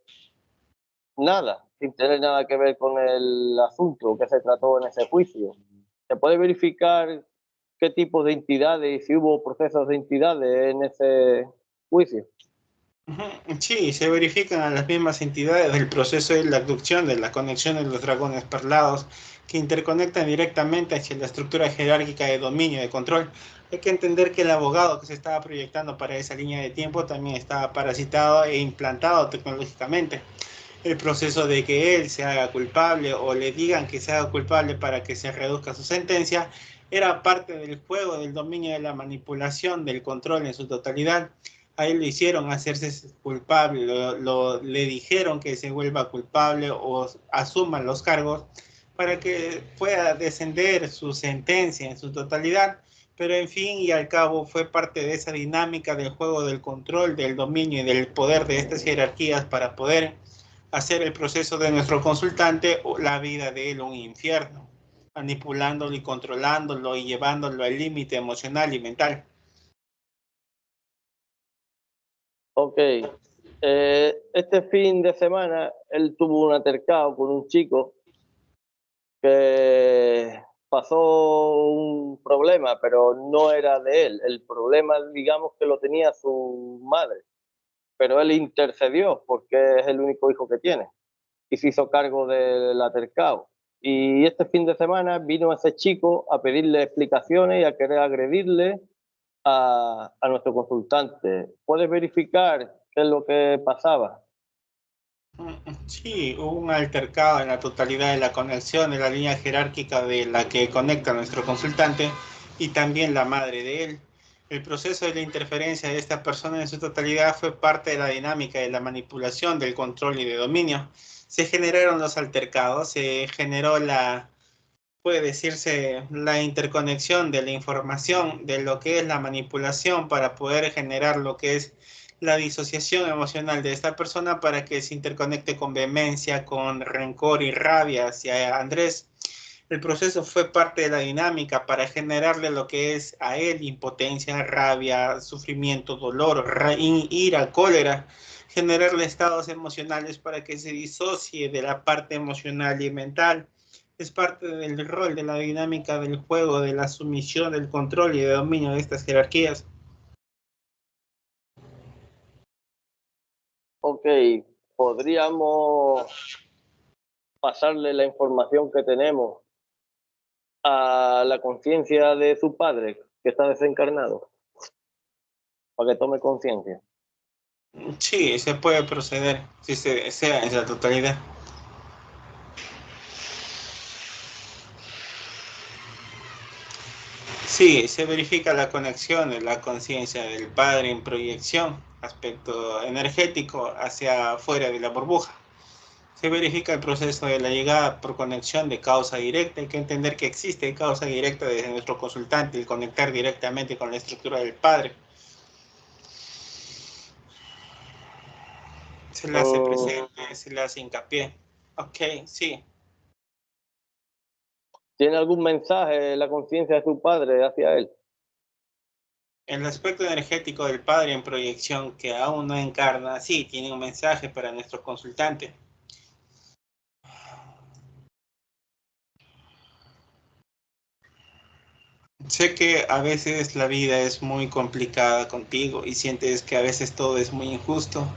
Speaker 2: nada, sin tener nada que ver con el asunto que se trató en ese juicio. ¿Se puede verificar qué tipo de entidades y si hubo procesos de entidades en ese juicio?
Speaker 4: Sí, se verifican a las mismas entidades del proceso de la abducción, de la conexión de los dragones parlados, que interconectan directamente hacia la estructura jerárquica de dominio, de control. Hay que entender que el abogado que se estaba proyectando para esa línea de tiempo también estaba parasitado e implantado tecnológicamente. El proceso de que él se haga culpable o le digan que se haga culpable para que se reduzca su sentencia era parte del juego del dominio de la manipulación, del control en su totalidad. A él lo hicieron hacerse culpable, le dijeron que se vuelva culpable o asuma los cargos para que pueda descender su sentencia en su totalidad, pero en fin y al cabo fue parte de esa dinámica del juego del control, del dominio y del poder de estas jerarquías para poder hacer el proceso de nuestro consultante o la vida de él un infierno, manipulándolo y controlándolo y llevándolo al límite emocional y mental.
Speaker 2: Ok. Este fin de semana él tuvo un altercado con un chico que pasó un problema, pero no era de él. El problema, digamos, que lo tenía su madre, pero él intercedió porque es el único hijo que tiene y se hizo cargo del altercado. Y este fin de semana vino ese chico a pedirle explicaciones y a querer agredirle a nuestro consultante. ¿Puedes verificar qué es lo que pasaba?
Speaker 4: Sí, hubo un altercado en la totalidad de la conexión de la línea jerárquica de la que conecta a nuestro consultante y también la madre de él. El proceso de la interferencia de esta persona en su totalidad fue parte de la dinámica de la manipulación, del control y de dominio. Se generaron los altercados, se generó puede decirse, la interconexión de la información de lo que es la manipulación para poder generar lo que es la disociación emocional de esta persona para que se interconecte con vehemencia, con rencor y rabia hacia Andrés. El proceso fue parte de la dinámica para generarle lo que es a él impotencia, rabia, sufrimiento, dolor, ira, cólera, generarle estados emocionales para que se disocie de la parte emocional y mental. Es parte del rol de la dinámica del juego, de la sumisión, del control y de dominio de estas jerarquías.
Speaker 2: Ok, podríamos pasarle la información que tenemos a la conciencia de su padre, que está desencarnado, para que tome conciencia.
Speaker 4: Sí, se puede proceder, si se desea en la totalidad. Sí, se verifica la conexión de la conciencia del padre en proyección, aspecto energético hacia afuera de la burbuja. Se verifica el proceso de la llegada por conexión de causa directa. Hay que entender que existe causa directa desde nuestro consultante, el conectar directamente con la estructura del padre. Se le hace presente, se le hace hincapié. Ok, sí.
Speaker 2: ¿Tiene algún mensaje la conciencia de su padre hacia él?
Speaker 4: El aspecto energético del padre en proyección que aún no encarna, sí, tiene un mensaje para nuestro consultante. Sé que a veces la vida es muy complicada contigo y sientes que a veces todo es muy injusto.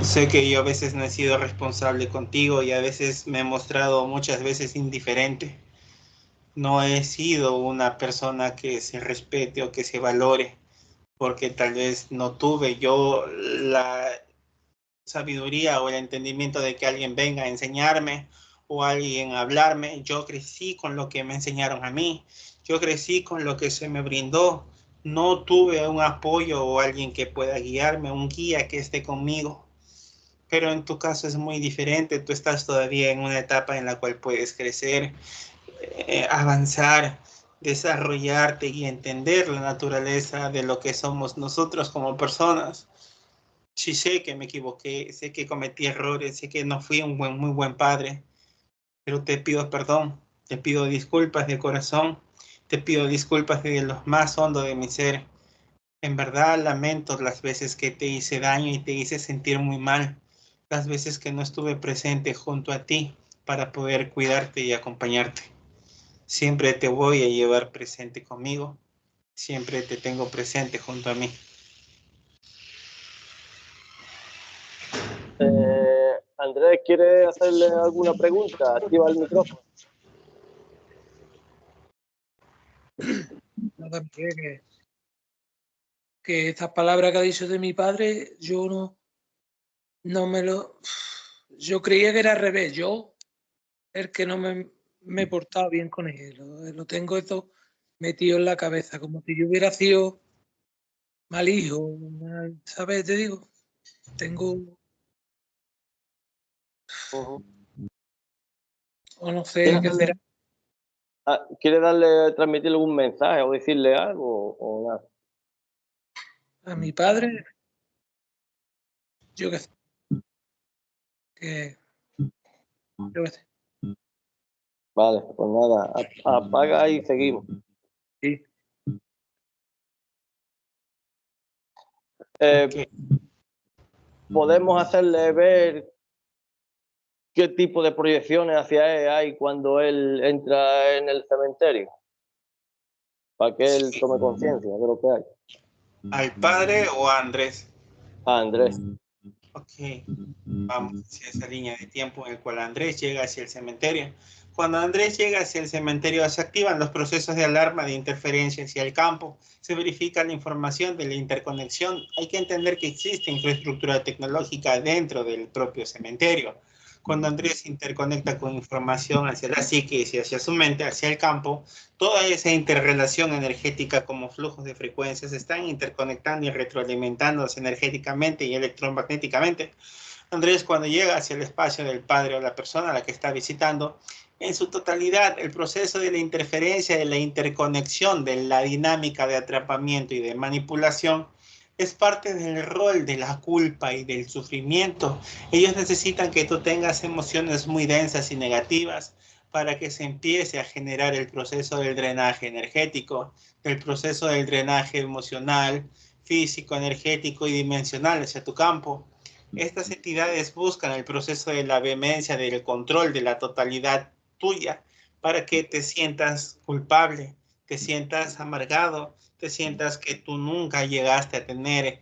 Speaker 4: Sé que yo a veces no he sido responsable contigo y a veces me he mostrado muchas veces indiferente. no he sido una persona que se respete o que se valore, porque tal vez no tuve yo la sabiduría o el entendimiento de que alguien venga a enseñarme o alguien a hablarme. Yo crecí con lo que me enseñaron a mí, yo crecí con lo que se me brindó. No tuve un apoyo o alguien que pueda guiarme, un guía que esté conmigo. Pero en tu caso es muy diferente, tú estás todavía en una etapa en la cual puedes crecer, avanzar, desarrollarte y entender la naturaleza de lo que somos nosotros como personas. Sí sé que me equivoqué, sé que cometí errores, sé que no fui un muy buen padre, pero te pido perdón, te pido disculpas de corazón, te pido disculpas de lo más hondo de mi ser. En verdad lamento las veces que te hice daño y te hice sentir muy mal, las veces que no estuve presente junto a ti para poder cuidarte y acompañarte. Siempre te voy a llevar presente conmigo, siempre te tengo presente junto a mí.
Speaker 2: Andrés, ¿quiere hacerle alguna pregunta? Activa el micrófono.
Speaker 3: Nada, que estas palabras que ha dicho de mi padre, yo no me lo... Yo creía que era al revés, yo el que no me he portado bien con él, lo tengo esto metido en la cabeza, como si yo hubiera sido mal hijo, ¿sabes? Te digo, tengo,
Speaker 2: Uh-huh.
Speaker 3: o no sé qué será.
Speaker 2: ¿Quiere transmitirle algún mensaje o decirle algo o nada?
Speaker 3: A mi padre, yo qué sé, yo qué sé.
Speaker 2: Vale, pues nada, apaga y seguimos.
Speaker 3: Sí.
Speaker 4: Okay.
Speaker 2: Podemos hacerle ver qué tipo de proyecciones hacia él hay cuando él entra en el cementerio, para que él tome conciencia de lo que hay.
Speaker 4: ¿Al padre o a Andrés?
Speaker 2: A Andrés.
Speaker 4: Ok, vamos hacia esa línea de tiempo en el cual Andrés llega hacia el cementerio. Cuando Andrés llega hacia el cementerio, se activan los procesos de alarma de interferencia hacia el campo, se verifica la información de la interconexión. Hay que entender que existe infraestructura tecnológica dentro del propio cementerio. Cuando Andrés se interconecta con información hacia la psiquis y hacia su mente, hacia el campo, toda esa interrelación energética como flujos de frecuencias están interconectando y retroalimentándose energéticamente y electromagnéticamente. Andrés, cuando llega hacia el espacio del padre o la persona a la que está visitando, en su totalidad, el proceso de la interferencia, de la interconexión, de la dinámica de atrapamiento y de manipulación, es parte del rol de la culpa y del sufrimiento. Ellos necesitan que tú tengas emociones muy densas y negativas para que se empiece a generar el proceso del drenaje energético, el proceso del drenaje emocional, físico, energético y dimensional hacia tu campo. Estas entidades buscan el proceso de la vehemencia, del control de la totalidad tuya, para que te sientas culpable, te sientas amargado, te sientas que tú nunca llegaste a tener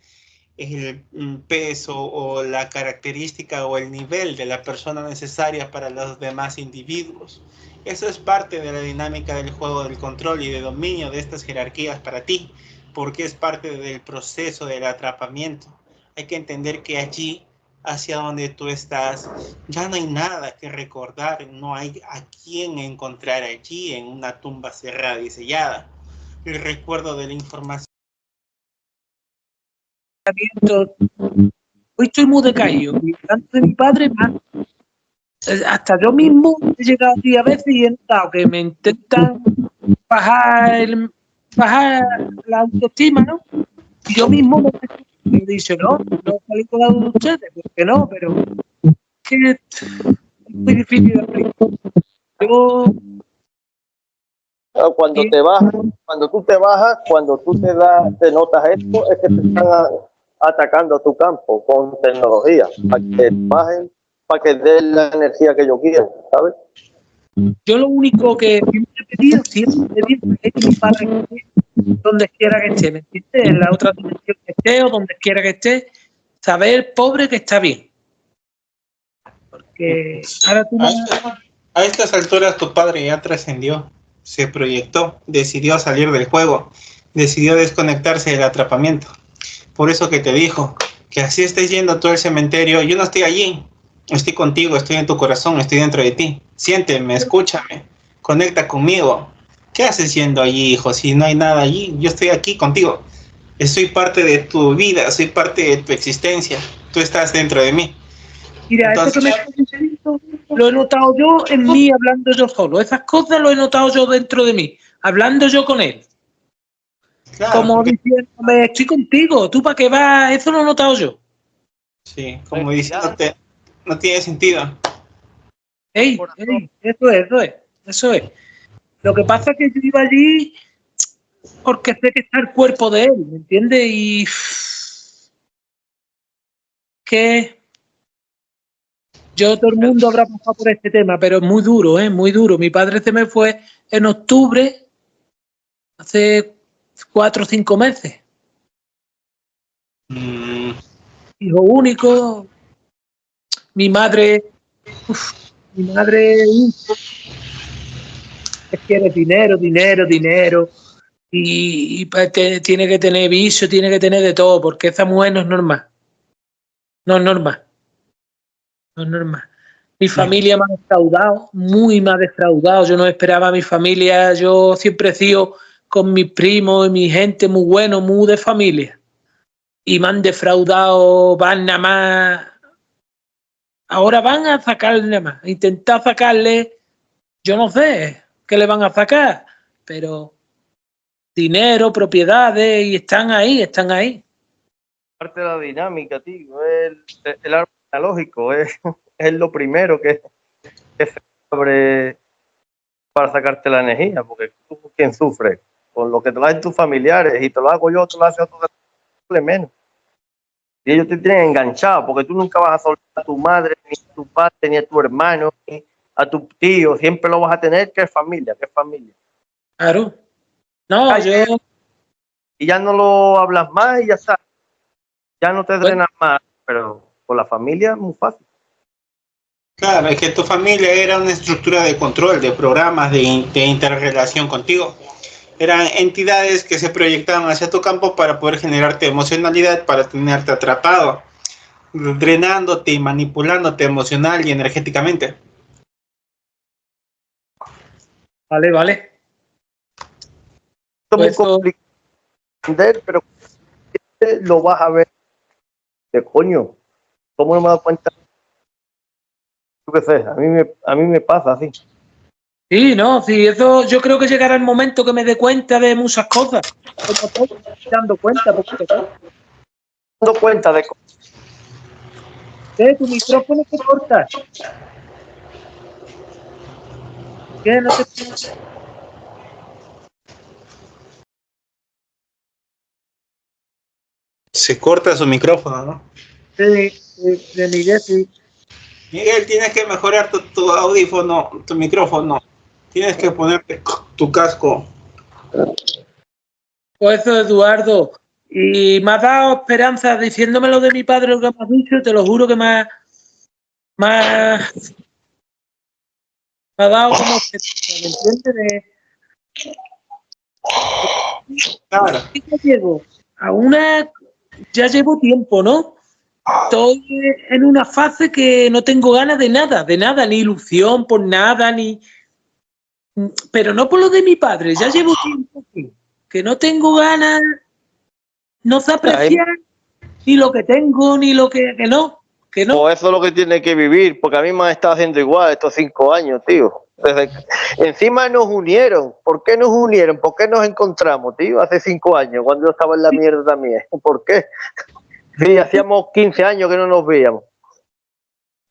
Speaker 4: el peso o la característica o el nivel de la persona necesaria para los demás individuos. Eso es parte de la dinámica del juego del control y de dominio de estas jerarquías para ti, porque es parte del proceso del atrapamiento. Hay que entender que allí, hacia donde tú estás, ya no hay nada que recordar, no hay a quién encontrar allí en una tumba cerrada y sellada. El recuerdo de la información.
Speaker 3: Hoy estoy muy decaído, y delante de mi padre más. Hasta yo mismo he llegado aquí a veces y he notado que me intentan bajar la autoestima, ¿no? Y yo mismo me dice, no salí con la de ustedes, porque no, pero es que es muy difícil de explicar. Yo
Speaker 2: Cuando te bajas, cuando tú te bajas, cuando tú te notas esto, es que te están atacando a tu campo con tecnología, para que bajen, para que den la energía que yo quiero, ¿sabes?
Speaker 3: Yo lo único que siempre he pedido es que mi padre esté donde quiera que esté, ¿me entiendes? En la otra dimensión que esté o donde quiera que esté, saber, pobre, que está bien. Porque ahora tú
Speaker 4: a estas alturas tu padre ya trascendió. se proyectó, decidió salir del juego, decidió desconectarse del atrapamiento. Por eso que te dijo que así estés yendo todo el cementerio, yo no estoy allí, estoy contigo, estoy en tu corazón, estoy dentro de ti. Siénteme, escúchame, conecta conmigo. ¿Qué haces yendo allí, hijo? Si no hay nada allí, yo estoy aquí contigo. Soy parte de tu vida, soy parte de tu existencia. Tú estás dentro de mí.
Speaker 3: Mira,
Speaker 4: Entonces,
Speaker 3: esto que me estás diciendo lo he notado yo en mí, hablando yo solo. Esas cosas lo he notado yo dentro de mí, hablando yo con él.
Speaker 4: claro,
Speaker 3: Como
Speaker 4: porque,
Speaker 3: diciéndome, estoy contigo, ¿tú para qué vas? Eso lo he notado yo.
Speaker 4: sí, como diciéndote, no tiene sentido.
Speaker 3: Ey, eso es. Lo que pasa es que yo iba allí porque sé que está el cuerpo de él, ¿me entiendes? Y que todo el mundo habrá pasado por este tema, pero es muy duro, muy duro. Mi padre se me fue en octubre, hace 4 o 5 meses. Hijo único. Mi madre quiere dinero. Y tiene que tener vicio, tiene que tener de todo, porque esa mujer no es normal. No es normal. Mi familia me ha defraudado, muy me ha defraudado. Yo no esperaba a mi familia, yo siempre he sido con mis primos y mi gente muy bueno, muy de familia. Y me han defraudado, van nada más. Ahora van a sacarle nada más, a intentar sacarle, yo no sé qué le van a sacar, pero dinero, propiedades, y están ahí.
Speaker 2: Parte de la dinámica, tío, el árbol genealógico, es lo primero que se abre para sacarte la energía, porque tú quien sufre con lo que te lo hacen tus familiares y te lo hago yo, te lo hace otro de menos. Y ellos te tienen enganchado, porque tú nunca vas a soltar a tu madre, ni a tu padre, ni a tu hermano, ni a tu tío, siempre lo vas a tener, que es familia.
Speaker 3: Claro. No,
Speaker 2: y ya no lo hablas más y ya está. Ya no te drenas más, pero con la familia es muy fácil.
Speaker 4: Claro, es que tu familia era una estructura de control, de programas, de interrelación contigo. Eran entidades que se proyectaban hacia tu campo para poder generarte emocionalidad, para tenerte atrapado, drenándote y manipulándote emocional y energéticamente.
Speaker 3: Vale.
Speaker 2: Esto es muy complicado de entender, pero lo vas a ver. De coño, ¿cómo no me he dado cuenta? Yo qué sé, a mí me pasa así.
Speaker 3: Sí, eso yo creo que llegará el momento que me dé cuenta de muchas cosas. Como todo, dando cuenta,
Speaker 2: Dando cuenta de cosas.
Speaker 3: Tu micrófono se corta. ¿Qué? No te...
Speaker 4: Se corta su micrófono, ¿no?
Speaker 3: Sí, de Miguel, sí.
Speaker 4: Miguel, tienes que mejorar tu audífono, tu micrófono. Tienes que ponerte tu casco.
Speaker 3: Pues eso, Eduardo. Y me has dado esperanza diciéndome lo de mi padre, lo que me has dicho, te lo juro que me ha dado como ¿me entiendes?
Speaker 4: Claro.
Speaker 3: Ya llevo tiempo, ¿no? Estoy en una fase que no tengo ganas de nada, ni ilusión por nada, pero no por lo de mi padre, ya llevo tiempo que no tengo ganas, no sé apreciar ni lo que tengo, ni lo que no. Pues
Speaker 2: eso es lo que tiene que vivir, porque a mí me han estado haciendo igual estos 5 años, tío. Encima nos unieron. ¿Por qué nos unieron? ¿Por qué nos encontramos, tío? Hace 5 años, cuando yo estaba en la mierda también. ¿Por qué? Sí, hacíamos 15 años que no nos veíamos.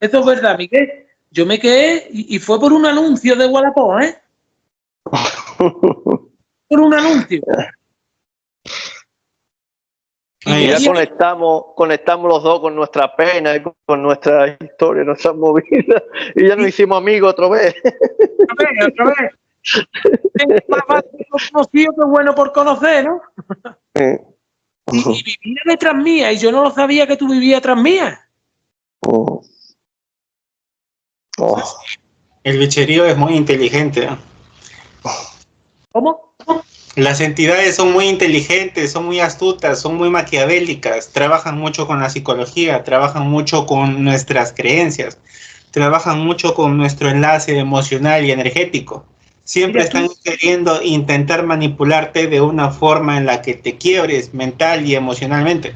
Speaker 3: Eso es verdad, Miguel. Yo me quedé y fue por un anuncio de Wallapop, ¿eh? Por un anuncio.
Speaker 2: Y ya conectamos los dos con nuestra pena y con nuestra historia, nuestras movidas, y ya nos hicimos amigos otra vez.
Speaker 3: Otra vez. Más fácil conocido que bueno por conocer, ¿no? Y vivía detrás mía, y yo no lo sabía que tú vivías detrás mía.
Speaker 4: El bicherío es muy inteligente, ¿eh?
Speaker 3: ¿Cómo?
Speaker 4: Las entidades son muy inteligentes, son muy astutas, son muy maquiavélicas, trabajan mucho con la psicología, trabajan mucho con nuestras creencias, trabajan mucho con nuestro enlace emocional y energético. Siempre están queriendo intentar manipularte de una forma en la que te quiebres mental y emocionalmente.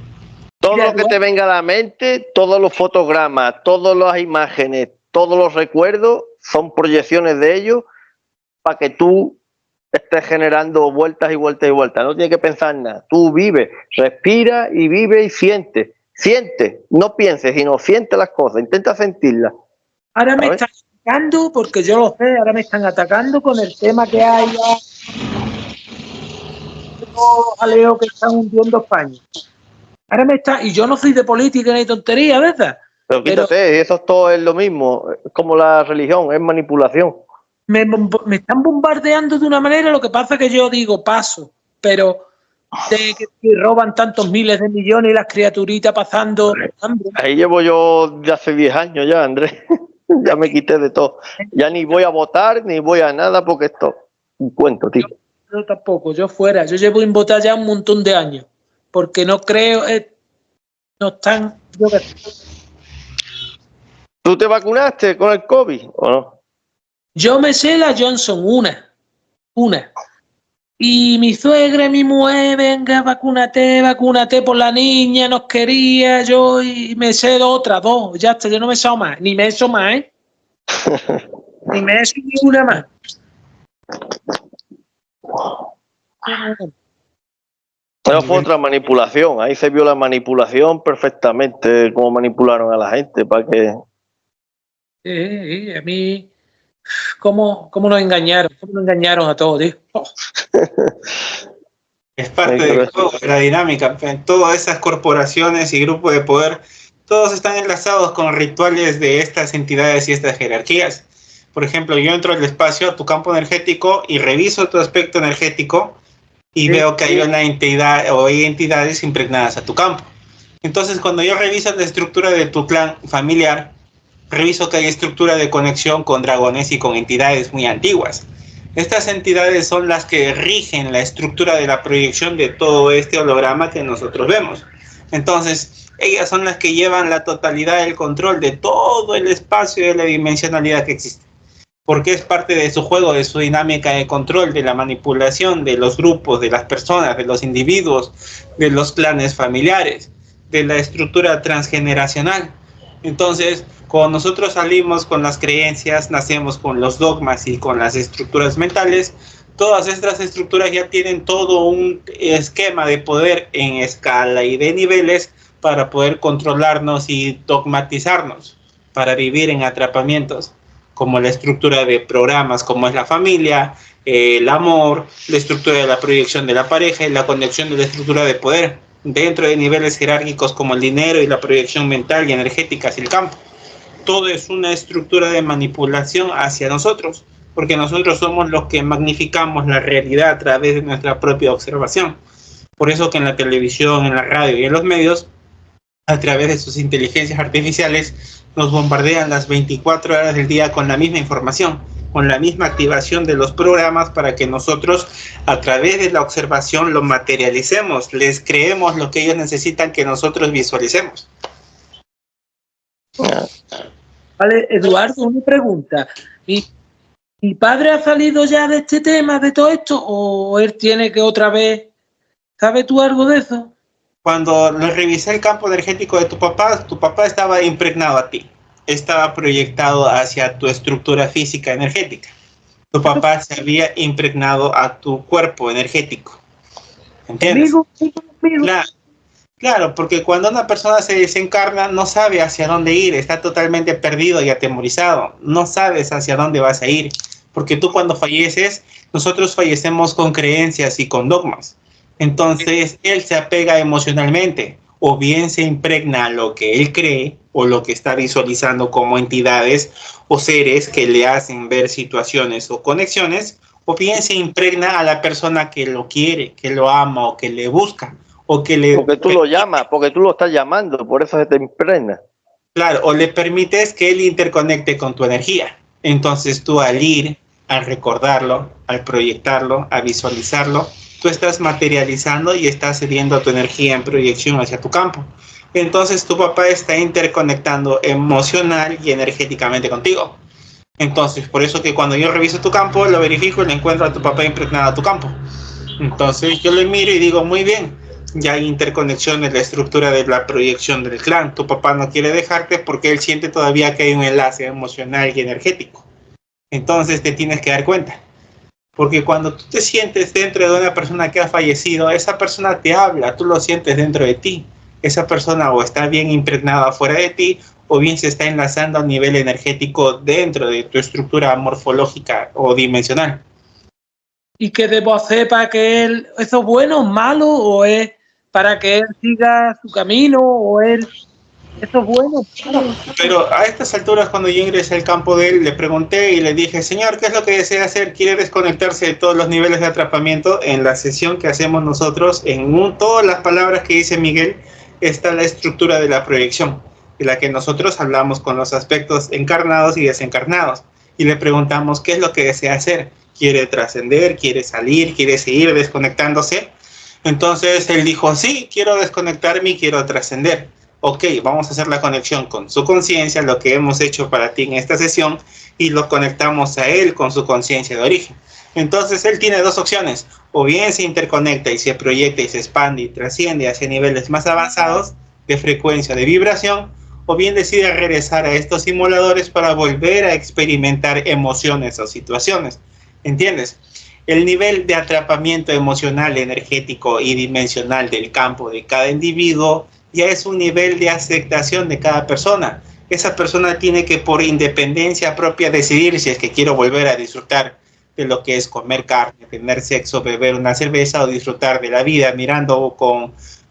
Speaker 2: Todo lo que te venga a la mente, todos los fotogramas, todas las imágenes, todos los recuerdos, son proyecciones de ellos para que tú estés generando vueltas y vueltas y vueltas. No tienes que pensar nada. Tú vives, respira y vive y siente. Siente, no pienses, sino siente las cosas, intenta sentirlas.
Speaker 3: Ahora me están atacando, porque yo lo sé, ahora me están atacando con el tema que hay jaleo que están hundiendo España. Ahora me está, y yo no soy de política ni tontería, ¿verdad?
Speaker 2: Pero quítate, eso todo es lo mismo, es como la religión, es manipulación.
Speaker 3: Me están bombardeando de una manera, lo que pasa es que yo digo paso, pero de que roban tantos miles de millones y las criaturitas pasando hambre.
Speaker 2: Ahí llevo yo de hace 10 años ya, Andrés. Ya me quité de todo. Ya ni voy a votar, ni voy a nada, porque esto un cuento, tío.
Speaker 3: Yo tampoco, yo fuera. Yo llevo en votar ya un montón de años, porque no creo, no están...
Speaker 2: ¿Tú te vacunaste con el COVID o no?
Speaker 3: Yo me sé la Johnson, una. Y mi suegra, mi mujer, venga, vacúnate por la niña, nos quería, yo y me sé dos, ya está, yo no me sé más, ni me sé más, ¿eh? Ni me sé ni una más.
Speaker 2: Pero fue otra manipulación, ahí se vio la manipulación perfectamente, cómo manipularon a la gente para que...
Speaker 3: A mí... ¿Cómo nos engañaron? ¿Cómo nos engañaron a todos, tío? Oh.
Speaker 4: Es parte del juego, de la dinámica. Todas esas corporaciones y grupos de poder, todos están enlazados con rituales de estas entidades y estas jerarquías. Por ejemplo, yo entro al espacio, a tu campo energético, y reviso tu aspecto energético y veo que hay una entidad o hay entidades impregnadas a tu campo. Entonces, cuando yo reviso la estructura de tu clan familiar, reviso que hay estructura de conexión con dragones y con entidades muy antiguas. Estas entidades son las que rigen la estructura de la proyección de todo este holograma que nosotros vemos. Entonces, ellas son las que llevan la totalidad del control de todo el espacio y de la dimensionalidad que existe. Porque es parte de su juego, de su dinámica de control, de la manipulación de los grupos, de las personas, de los individuos, de los clanes familiares, de la estructura transgeneracional. Entonces, cuando nosotros salimos con las creencias, nacemos con los dogmas y con las estructuras mentales, todas estas estructuras ya tienen todo un esquema de poder en escala y de niveles para poder controlarnos y dogmatizarnos, para vivir en atrapamientos, como la estructura de programas como es la familia, el amor, la estructura de la proyección de la pareja y la conexión de la estructura de poder, dentro de niveles jerárquicos como el dinero y la proyección mental y energética hacia el campo. Todo es una estructura de manipulación hacia nosotros, porque nosotros somos los que magnificamos la realidad a través de nuestra propia observación. Por eso que en la televisión, en la radio y en los medios, a través de sus inteligencias artificiales, nos bombardean las 24 horas del día con la misma información, con la misma activación de los programas para que nosotros, a través de la observación, lo materialicemos, les creemos lo que ellos necesitan que nosotros visualicemos.
Speaker 3: Vale, Eduardo, una pregunta. ¿Mi padre ha salido ya de este tema, de todo esto, o él tiene que otra vez... ¿Sabes tú algo de eso?
Speaker 4: Cuando le revisé el campo energético de tu papá estaba impregnado a ti. Estaba proyectado hacia tu estructura física energética. Tu papá se había impregnado a tu cuerpo energético. ¿Entiendes? Claro, porque cuando una persona se desencarna no sabe hacia dónde ir, está totalmente perdido y atemorizado. No sabes hacia dónde vas a ir, porque tú cuando falleces, nosotros fallecemos con creencias y con dogmas. Entonces él se apega emocionalmente, o bien se impregna a lo que él cree o lo que está visualizando como entidades o seres que le hacen ver situaciones o conexiones, o bien se impregna a la persona que lo quiere, que lo ama o que le busca. O que le
Speaker 2: porque tú lo llamas, porque tú lo estás llamando, por eso se te impregna. Claro,
Speaker 4: o le permites que él interconecte con tu energía. Entonces tú al ir al recordarlo, al proyectarlo, a visualizarlo, tú estás materializando y estás cediendo tu energía en proyección hacia tu campo. Entonces tu papá está interconectando emocional y energéticamente contigo. Entonces, por eso que cuando yo reviso tu campo, lo verifico y le encuentro a tu papá impregnado a tu campo. Entonces yo le miro y digo, muy bien, ya hay interconexión en la estructura de la proyección del clan. Tu papá no quiere dejarte porque él siente todavía que hay un enlace emocional y energético. Entonces te tienes que dar cuenta. Porque cuando tú te sientes dentro de una persona que ha fallecido, esa persona te habla, tú lo sientes dentro de ti. Esa persona o está bien impregnada fuera de ti, o bien se está enlazando a nivel energético dentro de tu estructura morfológica o dimensional.
Speaker 3: ¿Y qué debo hacer para que él, eso es bueno, malo, o es para que él siga su camino, o él, eso es bueno?
Speaker 4: Pero a estas alturas, cuando yo ingresé al campo de él, le pregunté y le dije, señor, ¿qué es lo que desea hacer? ¿Quiere desconectarse de todos los niveles de atrapamiento? En la sesión que hacemos nosotros, en todas las palabras que dice Miguel, está la estructura de la proyección, de la que nosotros hablamos con los aspectos encarnados y desencarnados. Y le preguntamos, ¿qué es lo que desea hacer? ¿Quiere trascender? ¿Quiere salir? ¿Quiere seguir desconectándose? Entonces él dijo, sí, quiero desconectarme y quiero trascender. Ok, vamos a hacer la conexión con su conciencia, lo que hemos hecho para ti en esta sesión, y lo conectamos a él con su conciencia de origen. Entonces él tiene dos opciones, o bien se interconecta y se proyecta y se expande y trasciende hacia niveles más avanzados de frecuencia, de vibración, o bien decide regresar a estos simuladores para volver a experimentar emociones o situaciones. ¿Entiendes? El nivel de atrapamiento emocional, energético y dimensional del campo de cada individuo ya es un nivel de aceptación de cada persona. Esa persona tiene que, por independencia propia, decidir si es que quiero volver a disfrutar de lo que es comer carne, tener sexo, beber una cerveza o disfrutar de la vida mirando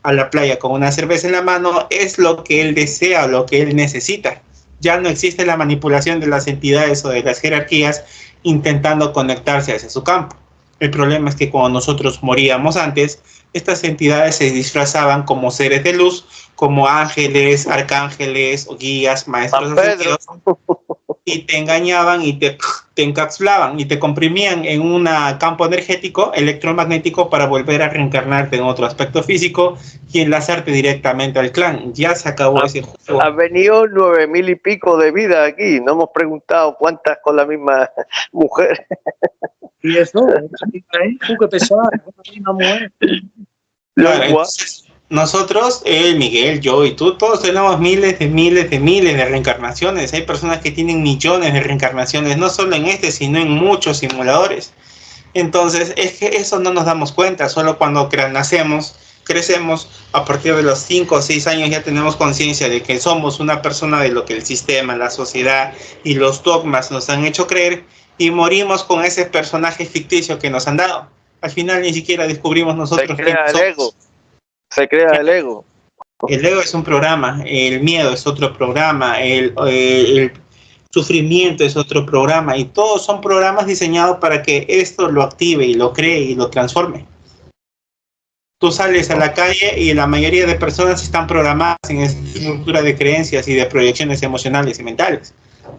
Speaker 4: a la playa con una cerveza en la mano. Es lo que él desea o lo que él necesita. Ya no existe la manipulación de las entidades o de las jerarquías intentando conectarse hacia su campo. El problema es que cuando nosotros moríamos antes, estas entidades se disfrazaban como seres de luz, como ángeles, arcángeles, o guías, maestros ascendidos, y te engañaban y te encapsulaban y te comprimían en un campo energético, electromagnético, para volver a reencarnarte en otro aspecto físico y enlazarte directamente al clan. Ya se acabó ese juego.
Speaker 2: Han venido 9.000 y pico de vidas aquí, no hemos preguntado cuántas con la misma mujer.
Speaker 3: Y eso, qué pesada, la misma mujer.
Speaker 4: Claro, entonces, nosotros, Miguel, yo y tú, todos tenemos miles de reencarnaciones. Hay personas que tienen millones de reencarnaciones, no solo en este, sino en muchos simuladores. Entonces, es que eso no nos damos cuenta, solo cuando crecemos, a partir de los 5 o 6 años ya tenemos conciencia de que somos una persona de lo que el sistema, la sociedad y los dogmas nos han hecho creer, y morimos con ese personaje ficticio que nos han dado. Al final ni siquiera descubrimos nosotros.
Speaker 2: Se crea el ego. Se crea el ego.
Speaker 4: El ego es un programa, el miedo es otro programa, el sufrimiento es otro programa, y todos son programas diseñados para que esto lo active y lo cree y lo transforme. Tú sales a la calle y la mayoría de personas están programadas en esta estructura de creencias y de proyecciones emocionales y mentales.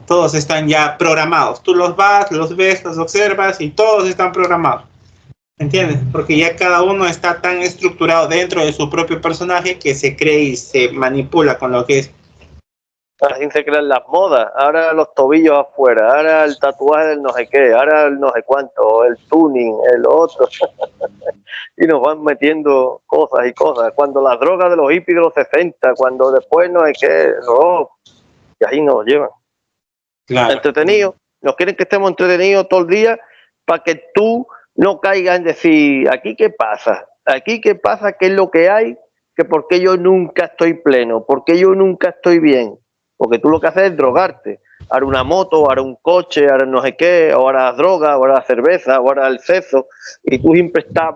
Speaker 4: Todos están ya programados. Tú los vas, los ves, los observas y todos están programados. ¿Entiendes? Porque ya cada uno está tan estructurado dentro de su propio personaje que se cree y se manipula con lo que es.
Speaker 2: Así se crean las modas. Ahora los tobillos afuera, ahora el tatuaje del no sé qué, ahora el no sé cuánto, el tuning, el otro. Y nos van metiendo cosas y cosas. Cuando las drogas de los hippies de los 60, cuando después no hay que, y ahí nos llevan.
Speaker 4: Claro.
Speaker 2: Entretenidos. Nos quieren que estemos entretenidos todo el día para que tú no caigas en decir, ¿aquí qué pasa? ¿Aquí qué pasa? ¿Qué es lo que hay? Que por qué yo nunca estoy pleno, por qué yo nunca estoy bien. Porque tú lo que haces es drogarte. Ahora una moto, ahora un coche, ahora no sé qué, ahora las drogas, ahora la cerveza, ahora el sexo. Y tú siempre estás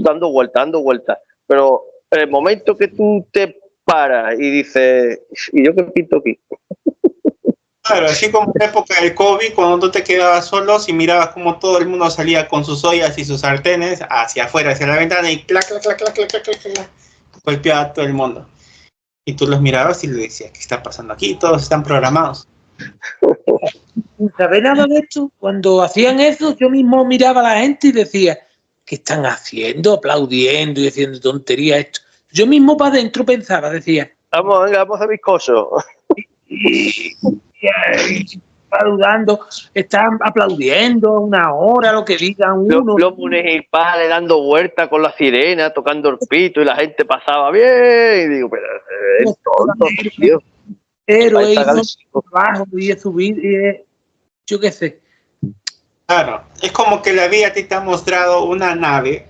Speaker 2: dando vueltas. Pero en el momento que tú te paras y dices, ¿y yo qué pinto aquí?
Speaker 4: Claro, así como en la época del COVID, cuando tú te quedabas solos y mirabas como todo el mundo salía con sus ollas y sus sartenes hacia afuera, hacia la ventana, y clac, golpeaba a todo el mundo. Y tú los mirabas y le decías, ¿qué está pasando aquí? Todos están programados.
Speaker 3: sin saber nada de esto, cuando hacían eso, yo mismo miraba a la gente y decía, ¿qué están haciendo? Aplaudiendo y haciendo tonterías esto. Yo mismo para adentro pensaba, decía,
Speaker 2: Vamos a hacer bizcocho.
Speaker 3: y saludando, están aplaudiendo una hora, lo que digan uno.
Speaker 2: Los municipales dando vueltas con la sirena, tocando el pito y la gente pasaba bien. Y digo, pero es tonto, tío.
Speaker 3: Pero
Speaker 2: Ahí está
Speaker 3: hizo trabajo y subir, yo qué sé.
Speaker 4: Claro, es como que la vida a ti te ha mostrado una nave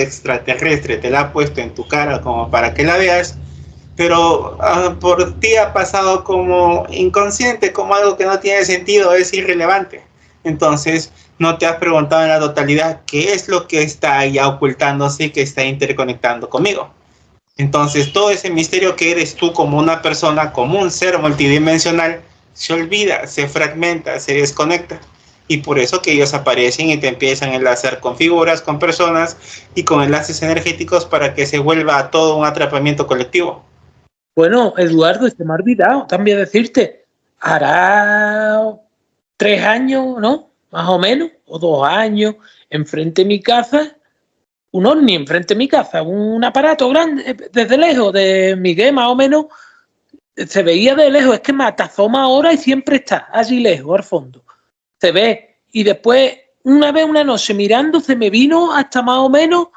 Speaker 4: extraterrestre, te la ha puesto en tu cara como para que la veas, pero por ti ha pasado como inconsciente, como algo que no tiene sentido, es irrelevante. Entonces no te has preguntado en la totalidad qué es lo que está allá ocultándose y que está interconectando conmigo. Entonces todo ese misterio que eres tú como una persona, como un ser multidimensional, se olvida, se fragmenta, se desconecta. Y por eso que ellos aparecen y te empiezan a enlazar con figuras, con personas y con enlaces energéticos para que se vuelva todo un atrapamiento colectivo.
Speaker 3: Bueno, Eduardo, se me ha olvidado también decirte, hará 3 años, ¿no? Más o menos, o 2 años, enfrente de mi casa, un ovni enfrente de mi casa, un aparato grande, desde lejos, de Miguel más o menos, se veía de lejos, es que me atazoma ahora y siempre está allí lejos, al fondo. Se ve, y después, una noche mirando, se me vino hasta más o menos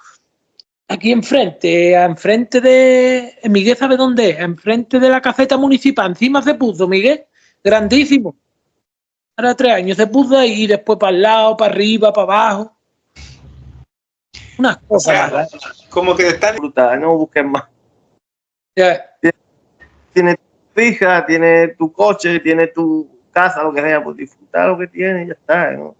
Speaker 3: aquí enfrente de... Miguel sabe dónde es, enfrente de la caseta municipal, encima se puso, Miguel, grandísimo. Ahora 3 años se puso ahí, y después para el lado, para arriba, para abajo. Unas cosas.
Speaker 4: Como que están...
Speaker 2: Brutal, no busques más.
Speaker 3: Ya.
Speaker 2: Tienes tu hija, tienes tu coche, tienes tu casa, lo que sea, pues disfrutar lo que tienes y ya está, ¿no?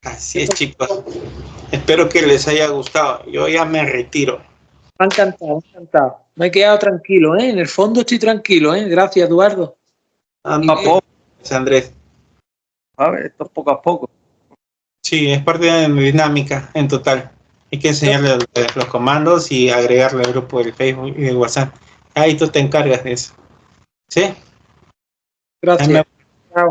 Speaker 4: Así es, chicos. Espero que les haya gustado. Yo ya me retiro.
Speaker 3: Me ha encantado, me ha encantado. Me he quedado tranquilo, ¿eh? En el fondo estoy tranquilo, ¿eh? Gracias, Eduardo.
Speaker 4: A poco, Andrés.
Speaker 2: A ver, esto es poco a poco.
Speaker 4: Sí, es parte de mi dinámica en total. Hay que enseñarle los comandos y agregarle al grupo del Facebook y de WhatsApp. Ahí tú te encargas de eso. ¿Sí?
Speaker 3: Gracias.
Speaker 2: Chao.